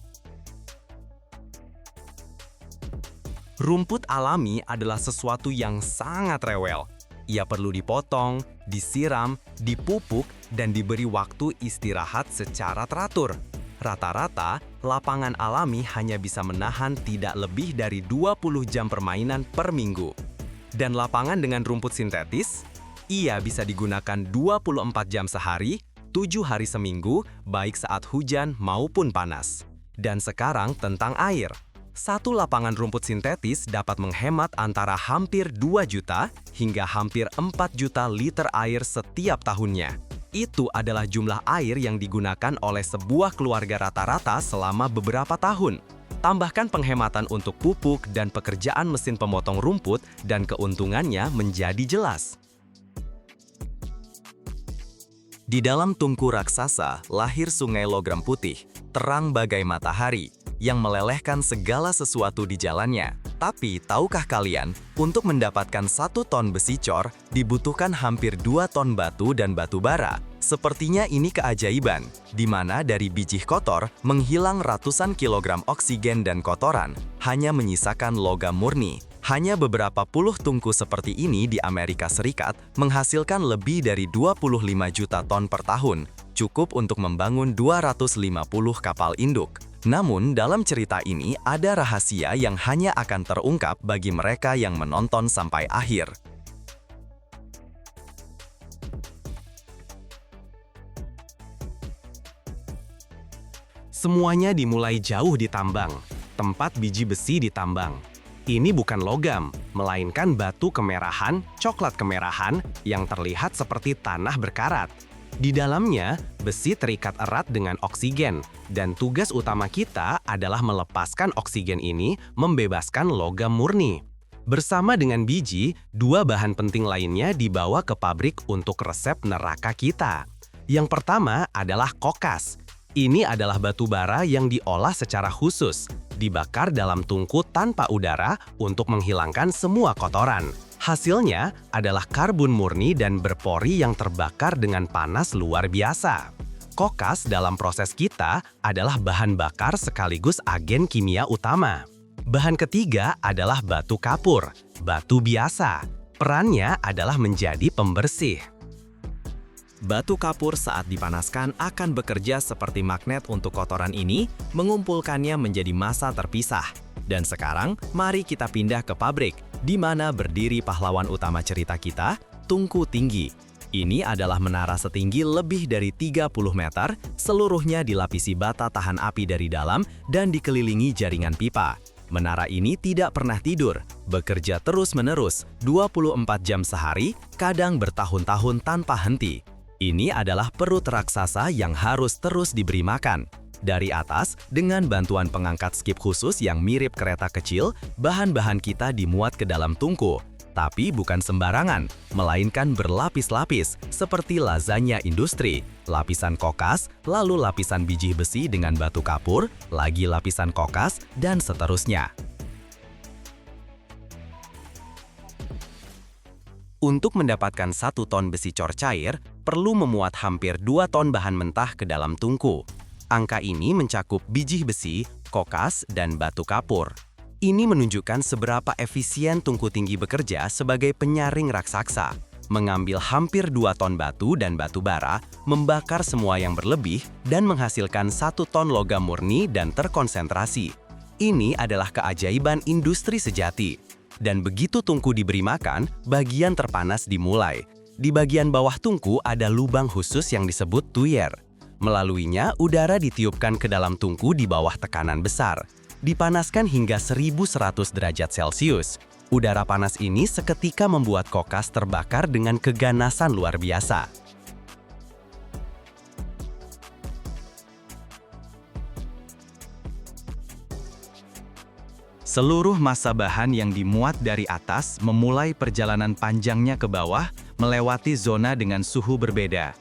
Rumput alami adalah sesuatu yang sangat rewel. Ia perlu dipotong, disiram, dipupuk, dan diberi waktu istirahat secara teratur. Rata-rata, lapangan alami hanya bisa menahan tidak lebih dari 20 jam permainan per minggu. Dan lapangan dengan rumput sintetis, ia bisa digunakan 24 jam sehari, 7 hari seminggu, baik saat hujan maupun panas. Dan sekarang tentang air. Satu lapangan rumput sintetis dapat menghemat antara hampir 2 juta hingga hampir 4 juta liter air setiap tahunnya. Itu adalah jumlah air yang digunakan oleh sebuah keluarga rata-rata selama beberapa tahun. Tambahkan penghematan untuk pupuk dan pekerjaan mesin pemotong rumput dan keuntungannya menjadi jelas. Di dalam tungku raksasa lahir sungai logam putih, terang bagai matahari. yang melelehkan segala sesuatu di jalannya. Tapi, tahukah kalian, untuk mendapatkan 1 ton besi cor, dibutuhkan hampir 2 ton batu dan batu bara. Sepertinya ini keajaiban, di mana dari biji kotor menghilang ratusan kilogram oksigen dan kotoran, hanya menyisakan logam murni. Hanya beberapa puluh tungku seperti ini di Amerika Serikat menghasilkan lebih dari 25 juta ton per tahun, cukup untuk membangun 250 kapal induk. Namun, dalam cerita ini ada rahasia yang hanya akan terungkap bagi mereka yang menonton sampai akhir. Semuanya dimulai jauh di tambang, tempat biji besi ditambang. Ini bukan logam, melainkan batu kemerahan, coklat kemerahan yang terlihat seperti tanah berkarat. Di dalamnya, besi terikat erat dengan oksigen, dan tugas utama kita adalah melepaskan oksigen ini membebaskan logam murni. Bersama dengan biji, 2 bahan penting lainnya dibawa ke pabrik untuk resep neraka kita. Yang pertama adalah kokas. Ini adalah batu bara yang diolah secara khusus, dibakar dalam tungku tanpa udara untuk menghilangkan semua kotoran. Hasilnya adalah karbon murni dan berpori yang terbakar dengan panas luar biasa. Kokas dalam proses kita adalah bahan bakar sekaligus agen kimia utama. Bahan ketiga adalah batu kapur, batu biasa. Perannya adalah menjadi pembersih. Batu kapur saat dipanaskan akan bekerja seperti magnet untuk kotoran ini, mengumpulkannya menjadi massa terpisah. Dan sekarang, mari kita pindah ke pabrik, di mana berdiri pahlawan utama cerita kita, Tungku Tinggi. Ini adalah menara setinggi lebih dari 30 meter, seluruhnya dilapisi bata tahan api dari dalam dan dikelilingi jaringan pipa. Menara ini tidak pernah tidur, bekerja terus-menerus, 24 jam sehari, kadang bertahun-tahun tanpa henti. Ini adalah perut raksasa yang harus terus diberi makan. Dari atas, dengan bantuan pengangkat skip khusus yang mirip kereta kecil, bahan-bahan kita dimuat ke dalam tungku. Tapi bukan sembarangan, melainkan berlapis-lapis, seperti lasagna industri. Lapisan kokas, lalu lapisan biji besi dengan batu kapur, lagi lapisan kokas, dan seterusnya. Untuk mendapatkan 1 ton besi cor cair, perlu memuat hampir 2 ton bahan mentah ke dalam tungku. Angka ini mencakup biji besi, kokas, dan batu kapur. Ini menunjukkan seberapa efisien Tungku Tinggi bekerja sebagai penyaring raksasa. Mengambil hampir 2 ton batu dan batu bara, membakar semua yang berlebih, dan menghasilkan 1 ton logam murni dan terkonsentrasi. Ini adalah keajaiban industri sejati. Dan begitu tungku diberi makan, bagian terpanas dimulai. Di bagian bawah tungku ada lubang khusus yang disebut tuyer. Melaluinya, udara ditiupkan ke dalam tungku di bawah tekanan besar. Dipanaskan hingga 1100 derajat Celcius. Udara panas ini seketika membuat kokas terbakar dengan keganasan luar biasa. Seluruh massa bahan yang dimuat dari atas memulai perjalanan panjangnya ke bawah, melewati zona dengan suhu berbeda.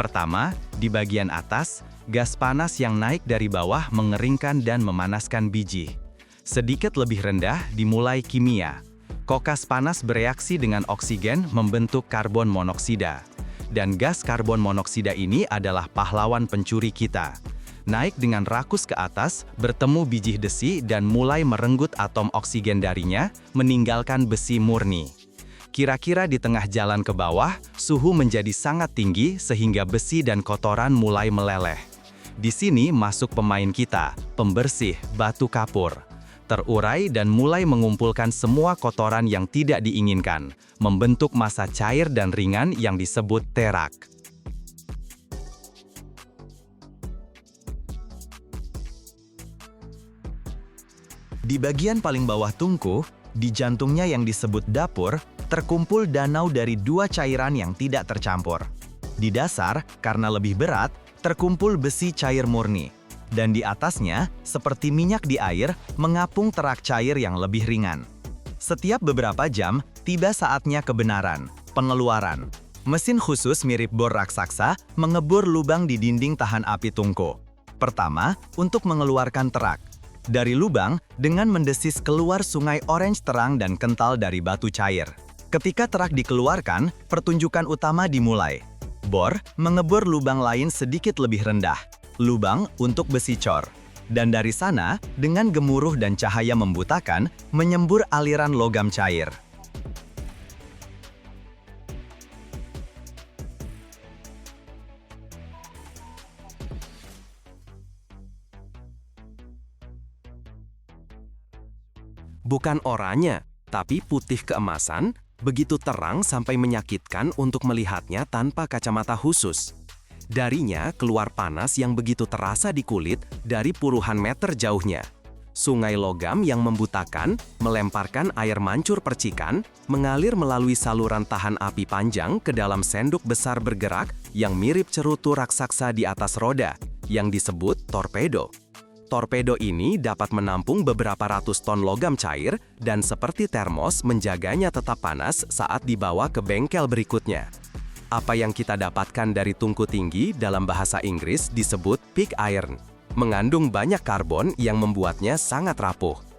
Pertama, di bagian atas, gas panas yang naik dari bawah mengeringkan dan memanaskan biji. Sedikit lebih rendah dimulai kimia. Kokas panas bereaksi dengan oksigen membentuk karbon monoksida. Dan gas karbon monoksida ini adalah pahlawan pencuri kita. Naik dengan rakus ke atas, bertemu biji besi dan mulai merenggut atom oksigen darinya, meninggalkan besi murni. Kira-kira di tengah jalan ke bawah, suhu menjadi sangat tinggi sehingga besi dan kotoran mulai meleleh. Di sini masuk pemain kita, pembersih batu kapur. Terurai dan mulai mengumpulkan semua kotoran yang tidak diinginkan, membentuk massa cair dan ringan yang disebut terak. Di bagian paling bawah tungku, di jantungnya yang disebut dapur, terkumpul danau dari 2 cairan yang tidak tercampur. Di dasar, karena lebih berat, terkumpul besi cair murni. Dan di atasnya, seperti minyak di air, mengapung terak cair yang lebih ringan. Setiap beberapa jam, tiba saatnya kebenaran, pengeluaran. Mesin khusus mirip bor raksasa mengebor lubang di dinding tahan api tungku. Pertama, untuk mengeluarkan terak. dari lubang dengan mendesis keluar sungai orange terang dan kental dari batu cair. Ketika terak dikeluarkan, pertunjukan utama dimulai. Bor mengebor lubang lain sedikit lebih rendah, lubang untuk besi cor. Dan dari sana, dengan gemuruh dan cahaya membutakan, menyembur aliran logam cair. Bukan oranye, tapi putih keemasan, begitu terang sampai menyakitkan untuk melihatnya tanpa kacamata khusus. Darinya keluar panas yang begitu terasa di kulit dari puluhan meter jauhnya. Sungai logam yang membutakan, melemparkan air mancur percikan, mengalir melalui saluran tahan api panjang ke dalam sendok besar bergerak yang mirip cerutu raksasa di atas roda, yang disebut torpedo. Torpedo ini dapat menampung beberapa ratus ton logam cair dan seperti termos menjaganya tetap panas saat dibawa ke bengkel berikutnya. Apa yang kita dapatkan dari tungku tinggi dalam bahasa Inggris disebut pig iron, mengandung banyak karbon yang membuatnya sangat rapuh.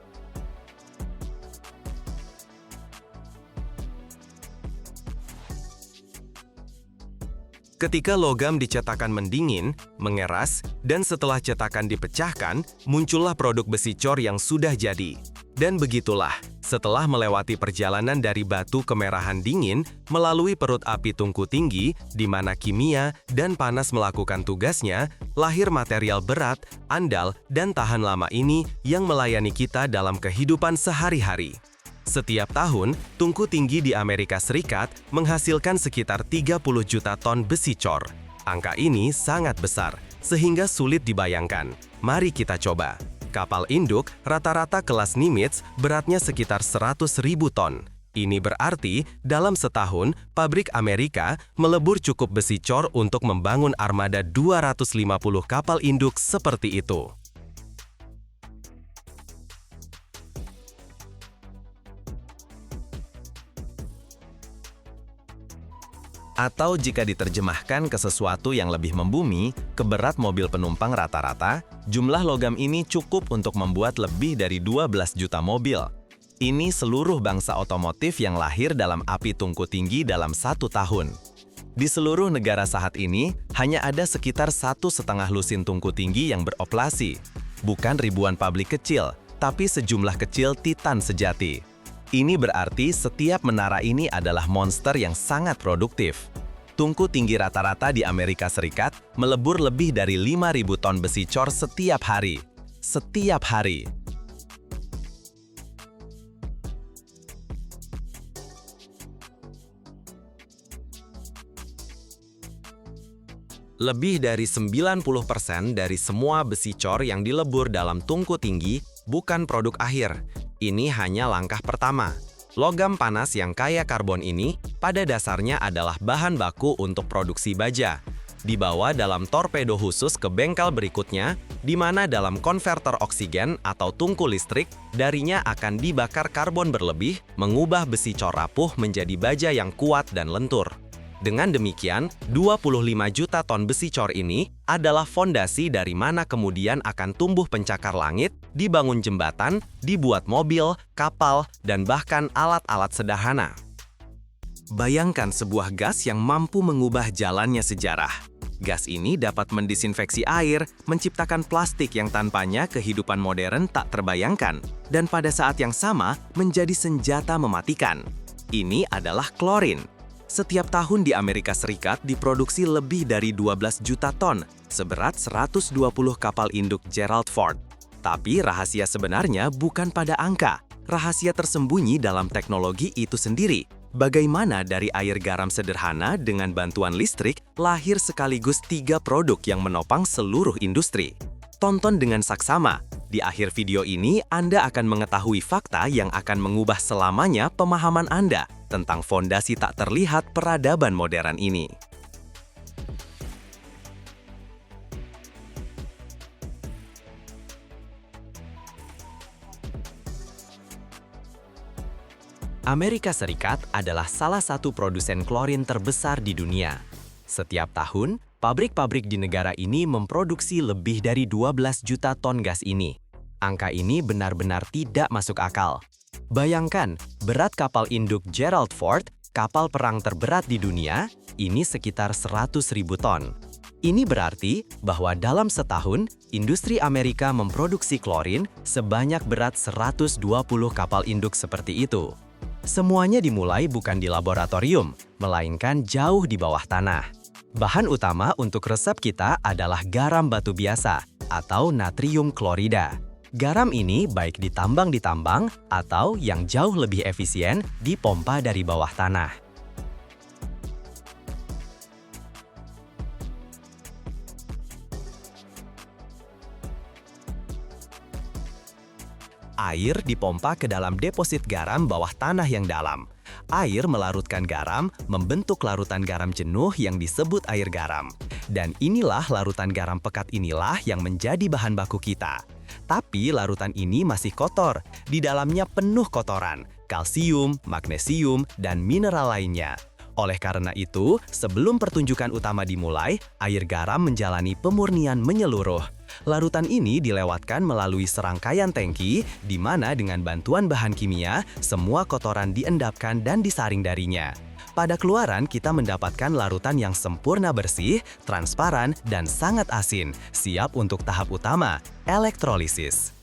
Ketika logam dicetakan mendingin, mengeras, dan setelah cetakan dipecahkan, muncullah produk besi cor yang sudah jadi. Dan begitulah, setelah melewati perjalanan dari batu kemerahan dingin, melalui perut api tungku tinggi, di mana kimia dan panas melakukan tugasnya, lahir material berat, andal, dan tahan lama ini yang melayani kita dalam kehidupan sehari-hari. Setiap tahun, tungku tinggi di Amerika Serikat menghasilkan sekitar 30 juta ton besi cor. Angka ini sangat besar, sehingga sulit dibayangkan. Mari kita coba. Kapal induk rata-rata kelas Nimitz beratnya sekitar 100.000 ton. Ini berarti, dalam setahun, pabrik Amerika melebur cukup besi cor untuk membangun armada 250 kapal induk seperti itu. Atau jika diterjemahkan ke sesuatu yang lebih membumi, keberat mobil penumpang rata-rata, jumlah logam ini cukup untuk membuat lebih dari 12 juta mobil. Ini seluruh bangsa otomotif yang lahir dalam api tungku tinggi dalam 1 tahun. Di seluruh negara saat ini, hanya ada sekitar 1,5 lusin tungku tinggi yang beroperasi. Bukan ribuan pabrik kecil, tapi sejumlah kecil titan sejati. Ini berarti setiap menara ini adalah monster yang sangat produktif. Tungku tinggi rata-rata di Amerika Serikat melebur lebih dari 5.000 ton besi cor setiap hari. Setiap hari. Lebih dari 90% dari semua besi cor yang dilebur dalam tungku tinggi bukan produk akhir. Ini hanya langkah pertama. Logam panas yang kaya karbon ini pada dasarnya adalah bahan baku untuk produksi baja. Dibawa dalam torpedo khusus ke bengkel berikutnya, di mana dalam konverter oksigen atau tungku listrik, darinya akan dibakar karbon berlebih, mengubah besi cor rapuh menjadi baja yang kuat dan lentur. Dengan demikian, 25 juta ton besi cor ini adalah fondasi dari mana kemudian akan tumbuh pencakar langit, dibangun jembatan, dibuat mobil, kapal, dan bahkan alat-alat sederhana. Bayangkan sebuah gas yang mampu mengubah jalannya sejarah. Gas ini dapat mendisinfeksi air, menciptakan plastik yang tanpanya kehidupan modern tak terbayangkan, dan pada saat yang sama menjadi senjata mematikan. Ini adalah klorin. Setiap tahun di Amerika Serikat diproduksi lebih dari 12 juta ton, seberat 120 kapal induk Gerald Ford. Tapi rahasia sebenarnya bukan pada angka. Rahasia tersembunyi dalam teknologi itu sendiri. Bagaimana dari air garam sederhana dengan bantuan listrik lahir sekaligus 3 produk yang menopang seluruh industri. Tonton dengan saksama. Di akhir video ini, Anda akan mengetahui fakta yang akan mengubah selamanya pemahaman Anda tentang fondasi tak terlihat peradaban modern ini. Amerika Serikat adalah salah satu produsen klorin terbesar di dunia. Setiap tahun, pabrik-pabrik di negara ini memproduksi lebih dari 12 juta ton gas ini. Angka ini benar-benar tidak masuk akal. Bayangkan, berat kapal induk Gerald Ford, kapal perang terberat di dunia, ini sekitar 100.000 ton. Ini berarti bahwa dalam setahun, industri Amerika memproduksi klorin sebanyak berat 120 kapal induk seperti itu. Semuanya dimulai bukan di laboratorium, melainkan jauh di bawah tanah. Bahan utama untuk resep kita adalah garam batu biasa atau natrium klorida. Garam ini baik ditambang di tambang atau yang jauh lebih efisien dipompa dari bawah tanah. Air dipompa ke dalam deposit garam bawah tanah yang dalam. Air melarutkan garam, membentuk larutan garam jenuh yang disebut air garam. Dan inilah larutan garam pekat inilah yang menjadi bahan baku kita. Tapi larutan ini masih kotor, di dalamnya penuh kotoran, kalsium, magnesium, dan mineral lainnya. Oleh karena itu, sebelum pertunjukan utama dimulai, air garam menjalani pemurnian menyeluruh. Larutan ini dilewatkan melalui serangkaian tangki, di mana dengan bantuan bahan kimia, semua kotoran diendapkan dan disaring darinya. Pada keluaran, kita mendapatkan larutan yang sempurna bersih, transparan, dan sangat asin, siap untuk tahap utama, elektrolisis.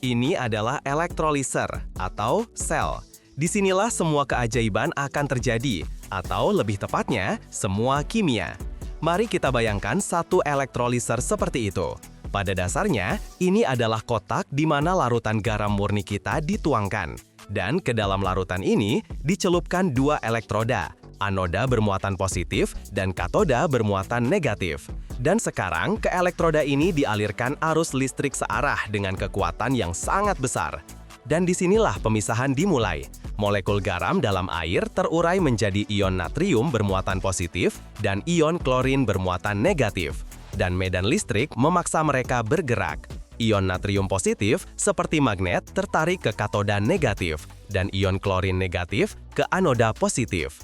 Ini adalah elektroliser atau sel. Disinilah semua keajaiban akan terjadi, atau lebih tepatnya, semua kimia. Mari kita bayangkan satu elektroliser seperti itu. Pada dasarnya, ini adalah kotak di mana larutan garam murni kita dituangkan. Dan ke dalam larutan ini dicelupkan dua elektroda, anoda bermuatan positif dan katoda bermuatan negatif. Dan sekarang ke elektroda ini dialirkan arus listrik searah dengan kekuatan yang sangat besar. Dan disinilah pemisahan dimulai. Molekul garam dalam air terurai menjadi ion natrium bermuatan positif dan ion klorin bermuatan negatif. Dan medan listrik memaksa mereka bergerak. Ion natrium positif seperti magnet tertarik ke katoda negatif dan ion klorin negatif ke anoda positif.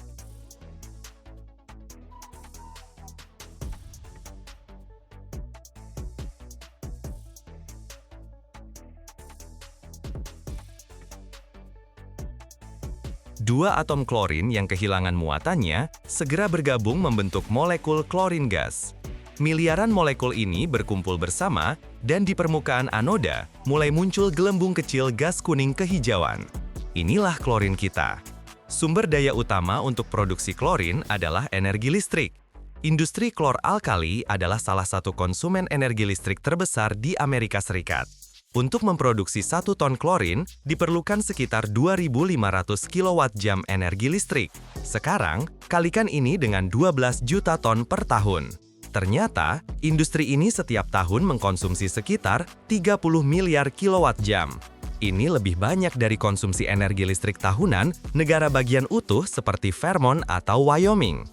Dua atom klorin yang kehilangan muatannya segera bergabung membentuk molekul klorin gas. Miliaran molekul ini berkumpul bersama dan di permukaan anoda mulai muncul gelembung kecil gas kuning kehijauan. Inilah klorin kita. Sumber daya utama untuk produksi klorin adalah energi listrik. Industri klor-alkali adalah salah satu konsumen energi listrik terbesar di Amerika Serikat. Untuk memproduksi 1 ton klorin, diperlukan sekitar 2.500 kWh energi listrik. Sekarang, kalikan ini dengan 12 juta ton per tahun. Ternyata, industri ini setiap tahun mengkonsumsi sekitar 30 miliar kWh. Ini lebih banyak dari konsumsi energi listrik tahunan negara bagian utuh seperti Vermont atau Wyoming.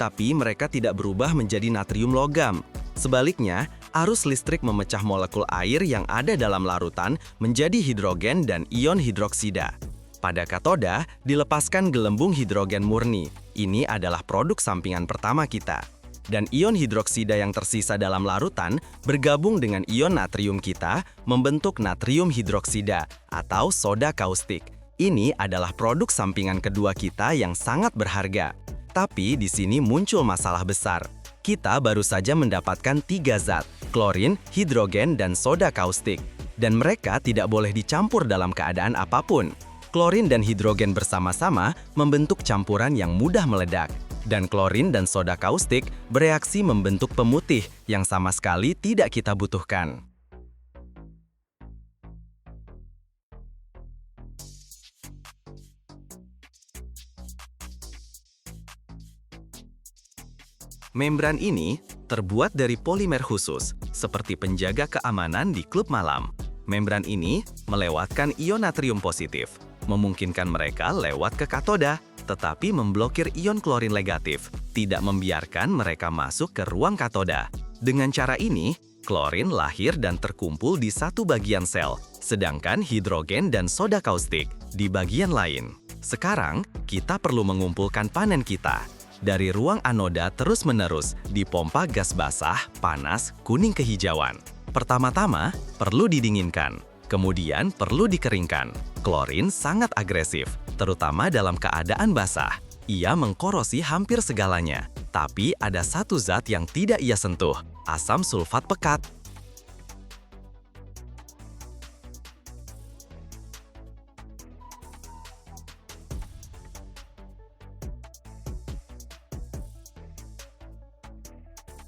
Tapi mereka tidak berubah menjadi natrium logam. Sebaliknya, arus listrik memecah molekul air yang ada dalam larutan menjadi hidrogen dan ion hidroksida. Pada katoda, dilepaskan gelembung hidrogen murni. Ini adalah produk sampingan pertama kita. Dan ion hidroksida yang tersisa dalam larutan bergabung dengan ion natrium kita membentuk natrium hidroksida atau soda kaustik. Ini adalah produk sampingan kedua kita yang sangat berharga. Tapi di sini muncul masalah besar. Kita baru saja mendapatkan 3 zat, klorin, hidrogen, dan soda kaustik. Dan mereka tidak boleh dicampur dalam keadaan apapun. Klorin dan hidrogen bersama-sama membentuk campuran yang mudah meledak. Dan klorin dan soda kaustik bereaksi membentuk pemutih yang sama sekali tidak kita butuhkan. Membran ini terbuat dari polimer khusus, seperti penjaga keamanan di klub malam. Membran ini melewatkan ion natrium positif, memungkinkan mereka lewat ke katoda, tetapi memblokir ion klorin negatif, tidak membiarkan mereka masuk ke ruang katoda. Dengan cara ini, klorin lahir dan terkumpul di satu bagian sel, sedangkan hidrogen dan soda kaustik di bagian lain. Sekarang, kita perlu mengumpulkan panen kita. Dari ruang anoda terus-menerus dipompa gas basah, panas, kuning kehijauan. Pertama-tama, perlu didinginkan. Kemudian perlu dikeringkan. Klorin sangat agresif, terutama dalam keadaan basah. Ia mengkorosi hampir segalanya. Tapi ada satu zat yang tidak ia sentuh, asam sulfat pekat.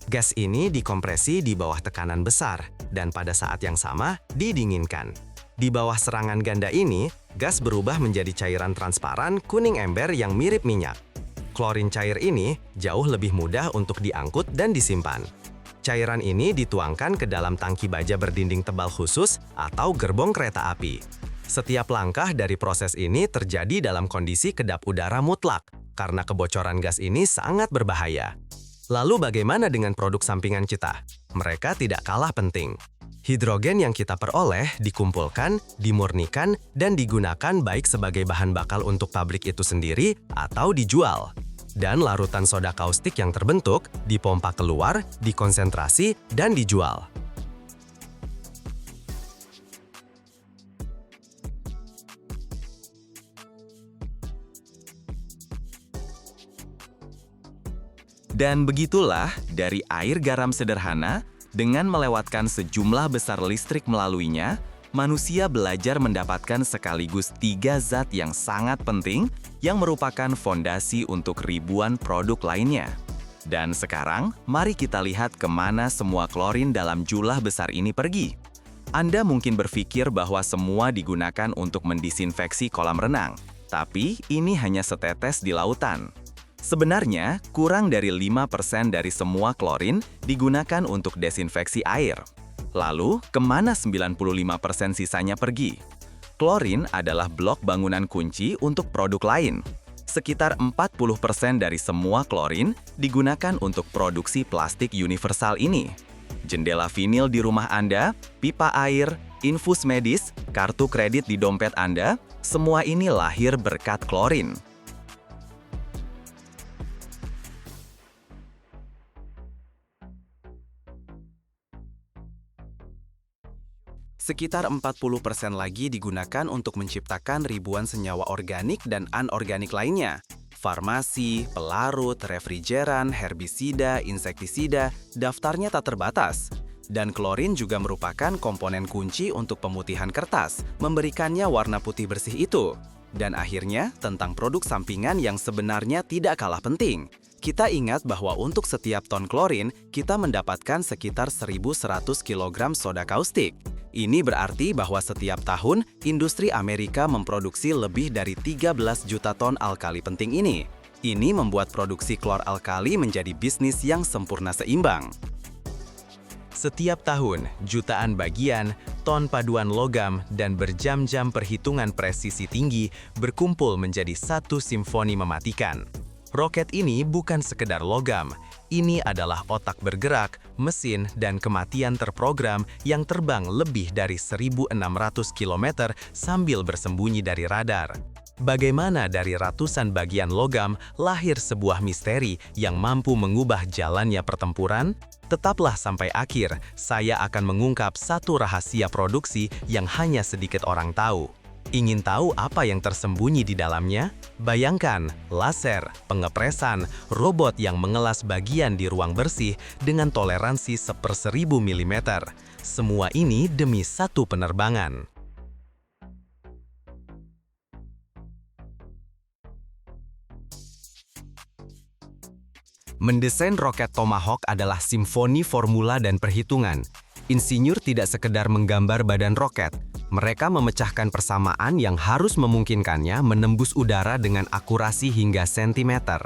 Gas ini dikompresi di bawah tekanan besar, dan pada saat yang sama didinginkan. Di bawah serangan ganda ini, gas berubah menjadi cairan transparan kuning ember yang mirip minyak. Klorin cair ini jauh lebih mudah untuk diangkut dan disimpan. Cairan ini dituangkan ke dalam tangki baja berdinding tebal khusus atau gerbong kereta api. Setiap langkah dari proses ini terjadi dalam kondisi kedap udara mutlak, karena kebocoran gas ini sangat berbahaya. Lalu bagaimana dengan produk sampingan kita? Mereka tidak kalah penting. Hidrogen yang kita peroleh dikumpulkan, dimurnikan, dan digunakan baik sebagai bahan bakal untuk pabrik itu sendiri atau dijual. Dan larutan soda kaustik yang terbentuk dipompa keluar, dikonsentrasi, dan dijual. Dan begitulah, dari air garam sederhana, dengan melewatkan sejumlah besar listrik melaluinya, manusia belajar mendapatkan sekaligus 3 zat yang sangat penting yang merupakan fondasi untuk ribuan produk lainnya. Dan sekarang, mari kita lihat kemana semua klorin dalam jumlah besar ini pergi. Anda mungkin berpikir bahwa semua digunakan untuk mendisinfeksi kolam renang, tapi ini hanya setetes di lautan. Sebenarnya, kurang dari 5% dari semua klorin digunakan untuk desinfeksi air. Lalu, kemana 95% sisanya pergi? Klorin adalah blok bangunan kunci untuk produk lain. Sekitar 40% dari semua klorin digunakan untuk produksi plastik universal ini. Jendela vinil di rumah Anda, pipa air, infus medis, kartu kredit di dompet Anda, semua ini lahir berkat klorin. Sekitar 40% lagi digunakan untuk menciptakan ribuan senyawa organik dan anorganik lainnya. Farmasi, pelarut, refrigeran, herbisida, insektisida, daftarnya tak terbatas. Dan klorin juga merupakan komponen kunci untuk pemutihan kertas, memberikannya warna putih bersih itu. Dan akhirnya, tentang produk sampingan yang sebenarnya tidak kalah penting. Kita ingat bahwa untuk setiap ton klorin, kita mendapatkan sekitar 1.100 kg soda kaustik. Ini berarti bahwa setiap tahun, industri Amerika memproduksi lebih dari 13 juta ton alkali penting ini. Ini membuat produksi klor alkali menjadi bisnis yang sempurna seimbang. Setiap tahun, jutaan bagian, ton paduan logam, dan berjam-jam perhitungan presisi tinggi berkumpul menjadi satu simfoni mematikan. Roket ini bukan sekedar logam, ini adalah otak bergerak, mesin, dan kematian terprogram yang terbang lebih dari 1.600 km sambil bersembunyi dari radar. Bagaimana dari ratusan bagian logam lahir sebuah misteri yang mampu mengubah jalannya pertempuran? Tetaplah sampai akhir, saya akan mengungkap satu rahasia produksi yang hanya sedikit orang tahu. Ingin tahu apa yang tersembunyi di dalamnya? Bayangkan, laser, pengepresan, robot yang mengelas bagian di ruang bersih dengan toleransi 1/1000 mm. Semua ini demi satu penerbangan. Mendesain roket Tomahawk adalah simfoni formula dan perhitungan. Insinyur tidak sekedar menggambar badan roket, mereka memecahkan persamaan yang harus memungkinkannya menembus udara dengan akurasi hingga sentimeter.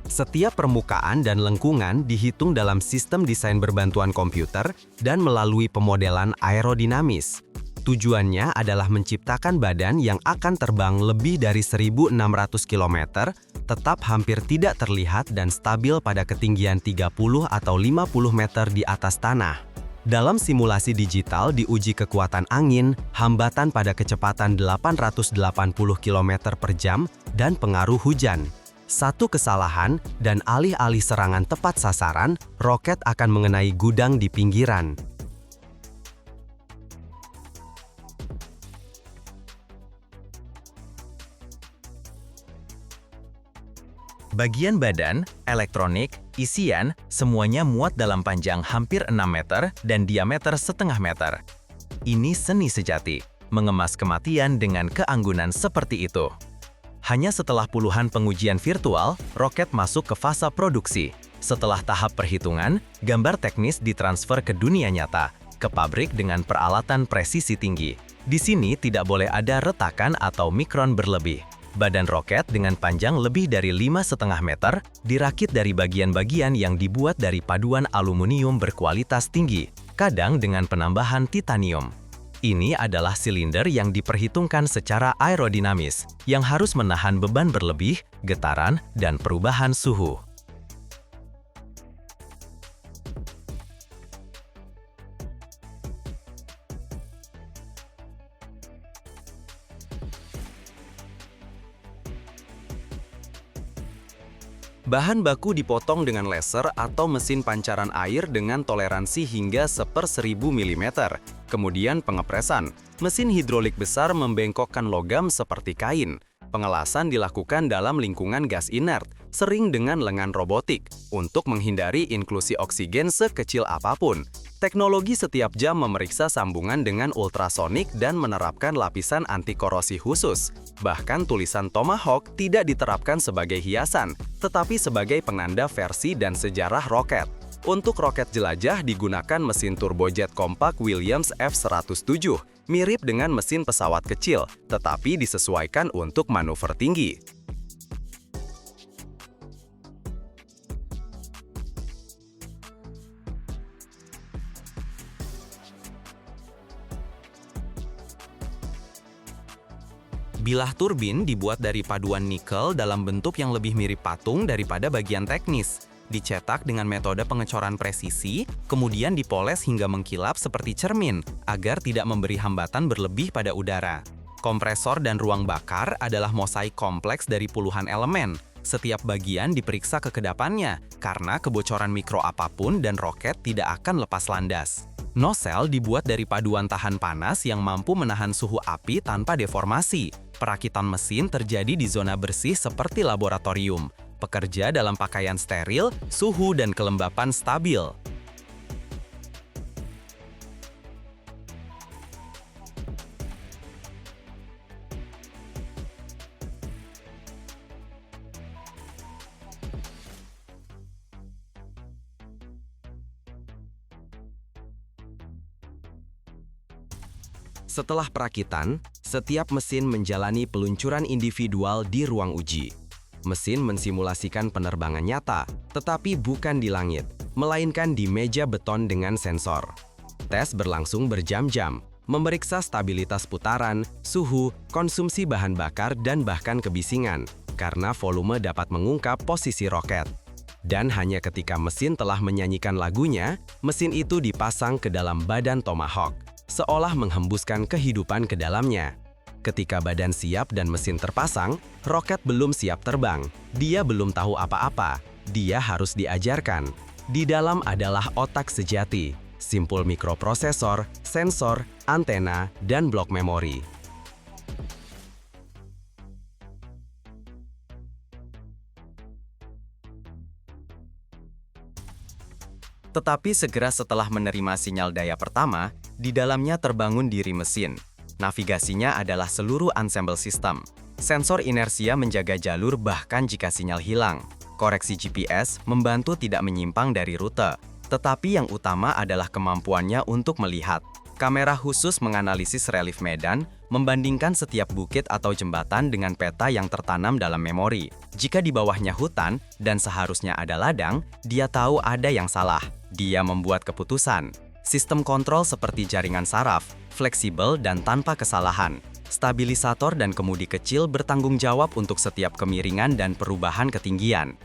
Setiap permukaan dan lengkungan dihitung dalam sistem desain berbantuan komputer dan melalui pemodelan aerodinamis. Tujuannya adalah menciptakan badan yang akan terbang lebih dari 1.600 km, tetap hampir tidak terlihat dan stabil pada ketinggian 30 atau 50 meter di atas tanah. Dalam simulasi digital diuji kekuatan angin, hambatan pada kecepatan 880 km per jam, dan pengaruh hujan. Satu kesalahan dan alih-alih serangan tepat sasaran, roket akan mengenai gudang di pinggiran. Bagian badan, elektronik, isian, semuanya muat dalam panjang hampir 6 meter dan diameter setengah meter. Ini seni sejati, mengemas kematian dengan keanggunan seperti itu. Hanya setelah puluhan pengujian virtual, roket masuk ke fase produksi. Setelah tahap perhitungan, gambar teknis ditransfer ke dunia nyata, ke pabrik dengan peralatan presisi tinggi. Di sini tidak boleh ada retakan atau mikron berlebih. Badan roket dengan panjang lebih dari 5,5 meter, dirakit dari bagian-bagian yang dibuat dari paduan aluminium berkualitas tinggi, kadang dengan penambahan titanium. Ini adalah silinder yang diperhitungkan secara aerodinamis, yang harus menahan beban berlebih, getaran, dan perubahan suhu. Bahan baku dipotong dengan laser atau mesin pancaran air dengan toleransi hingga 1/1000 mm. Kemudian pengepresan. Mesin hidrolik besar membengkokkan logam seperti kain. Pengelasan dilakukan dalam lingkungan gas inert, sering dengan lengan robotik, untuk menghindari inklusi oksigen sekecil apapun. Teknologi setiap jam memeriksa sambungan dengan ultrasonik dan menerapkan lapisan anti-korosi khusus. Bahkan tulisan Tomahawk tidak diterapkan sebagai hiasan, tetapi sebagai penanda versi dan sejarah roket. Untuk roket jelajah digunakan mesin turbojet kompak Williams F-107, mirip dengan mesin pesawat kecil, tetapi disesuaikan untuk manuver tinggi. Bilah turbin dibuat dari paduan nikel dalam bentuk yang lebih mirip patung daripada bagian teknis. Dicetak dengan metode pengecoran presisi, kemudian dipoles hingga mengkilap seperti cermin, agar tidak memberi hambatan berlebih pada udara. Kompresor dan ruang bakar adalah mosaik kompleks dari puluhan elemen. Setiap bagian diperiksa kekedapannya, karena kebocoran mikro apapun dan roket tidak akan lepas landas. Nosel dibuat dari paduan tahan panas yang mampu menahan suhu api tanpa deformasi. Perakitan mesin terjadi di zona bersih seperti laboratorium. Pekerja dalam pakaian steril, suhu dan kelembapan stabil. Setelah perakitan, setiap mesin menjalani peluncuran individual di ruang uji. Mesin mensimulasikan penerbangan nyata, tetapi bukan di langit, melainkan di meja beton dengan sensor. Tes berlangsung berjam-jam, memeriksa stabilitas putaran, suhu, konsumsi bahan bakar, dan bahkan kebisingan, karena volume dapat mengungkap posisi roket. Dan hanya ketika mesin telah menyanyikan lagunya, mesin itu dipasang ke dalam badan Tomahawk, seolah menghembuskan kehidupan ke dalamnya. Ketika badan siap dan mesin terpasang, roket belum siap terbang. Dia belum tahu apa-apa. Dia harus diajarkan. Di dalam adalah otak sejati, simpul mikroprosesor, sensor, antena, dan blok memori. Tetapi segera setelah menerima sinyal daya pertama, di dalamnya terbangun diri mesin. Navigasinya adalah seluruh ensemble sistem. Sensor inersia menjaga jalur bahkan jika sinyal hilang. Koreksi GPS membantu tidak menyimpang dari rute. Tetapi yang utama adalah kemampuannya untuk melihat. Kamera khusus menganalisis relief medan, membandingkan setiap bukit atau jembatan dengan peta yang tertanam dalam memori. Jika di bawahnya hutan dan seharusnya ada ladang, dia tahu ada yang salah. Dia membuat keputusan. Sistem kontrol seperti jaringan saraf, fleksibel dan tanpa kesalahan. Stabilisator dan kemudi kecil bertanggung jawab untuk setiap kemiringan dan perubahan ketinggian.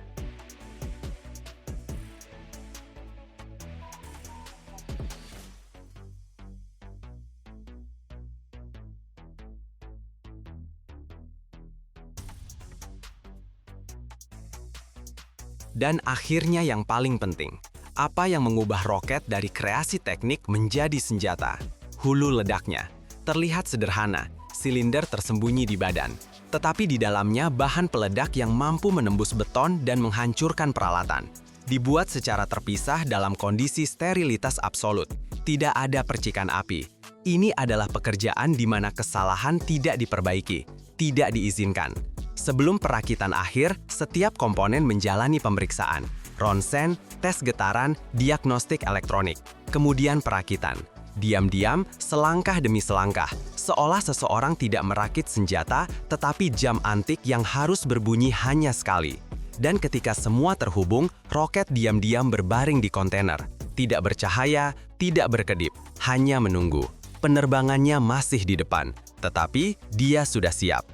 Dan akhirnya yang paling penting, apa yang mengubah roket dari kreasi teknik menjadi senjata? Hulu ledaknya. Terlihat sederhana, silinder tersembunyi di badan. Tetapi di dalamnya bahan peledak yang mampu menembus beton dan menghancurkan peralatan. Dibuat secara terpisah dalam kondisi sterilitas absolut. Tidak ada percikan api. Ini adalah pekerjaan di mana kesalahan tidak diperbaiki, tidak diizinkan. Sebelum perakitan akhir, setiap komponen menjalani pemeriksaan, ronsen, tes getaran, diagnostik elektronik, kemudian perakitan. Diam-diam, selangkah demi selangkah, seolah seseorang tidak merakit senjata, tetapi jam antik yang harus berbunyi hanya sekali. Dan ketika semua terhubung, roket diam-diam berbaring di kontainer. Tidak bercahaya, tidak berkedip, hanya menunggu. Penerbangannya masih di depan, tetapi dia sudah siap.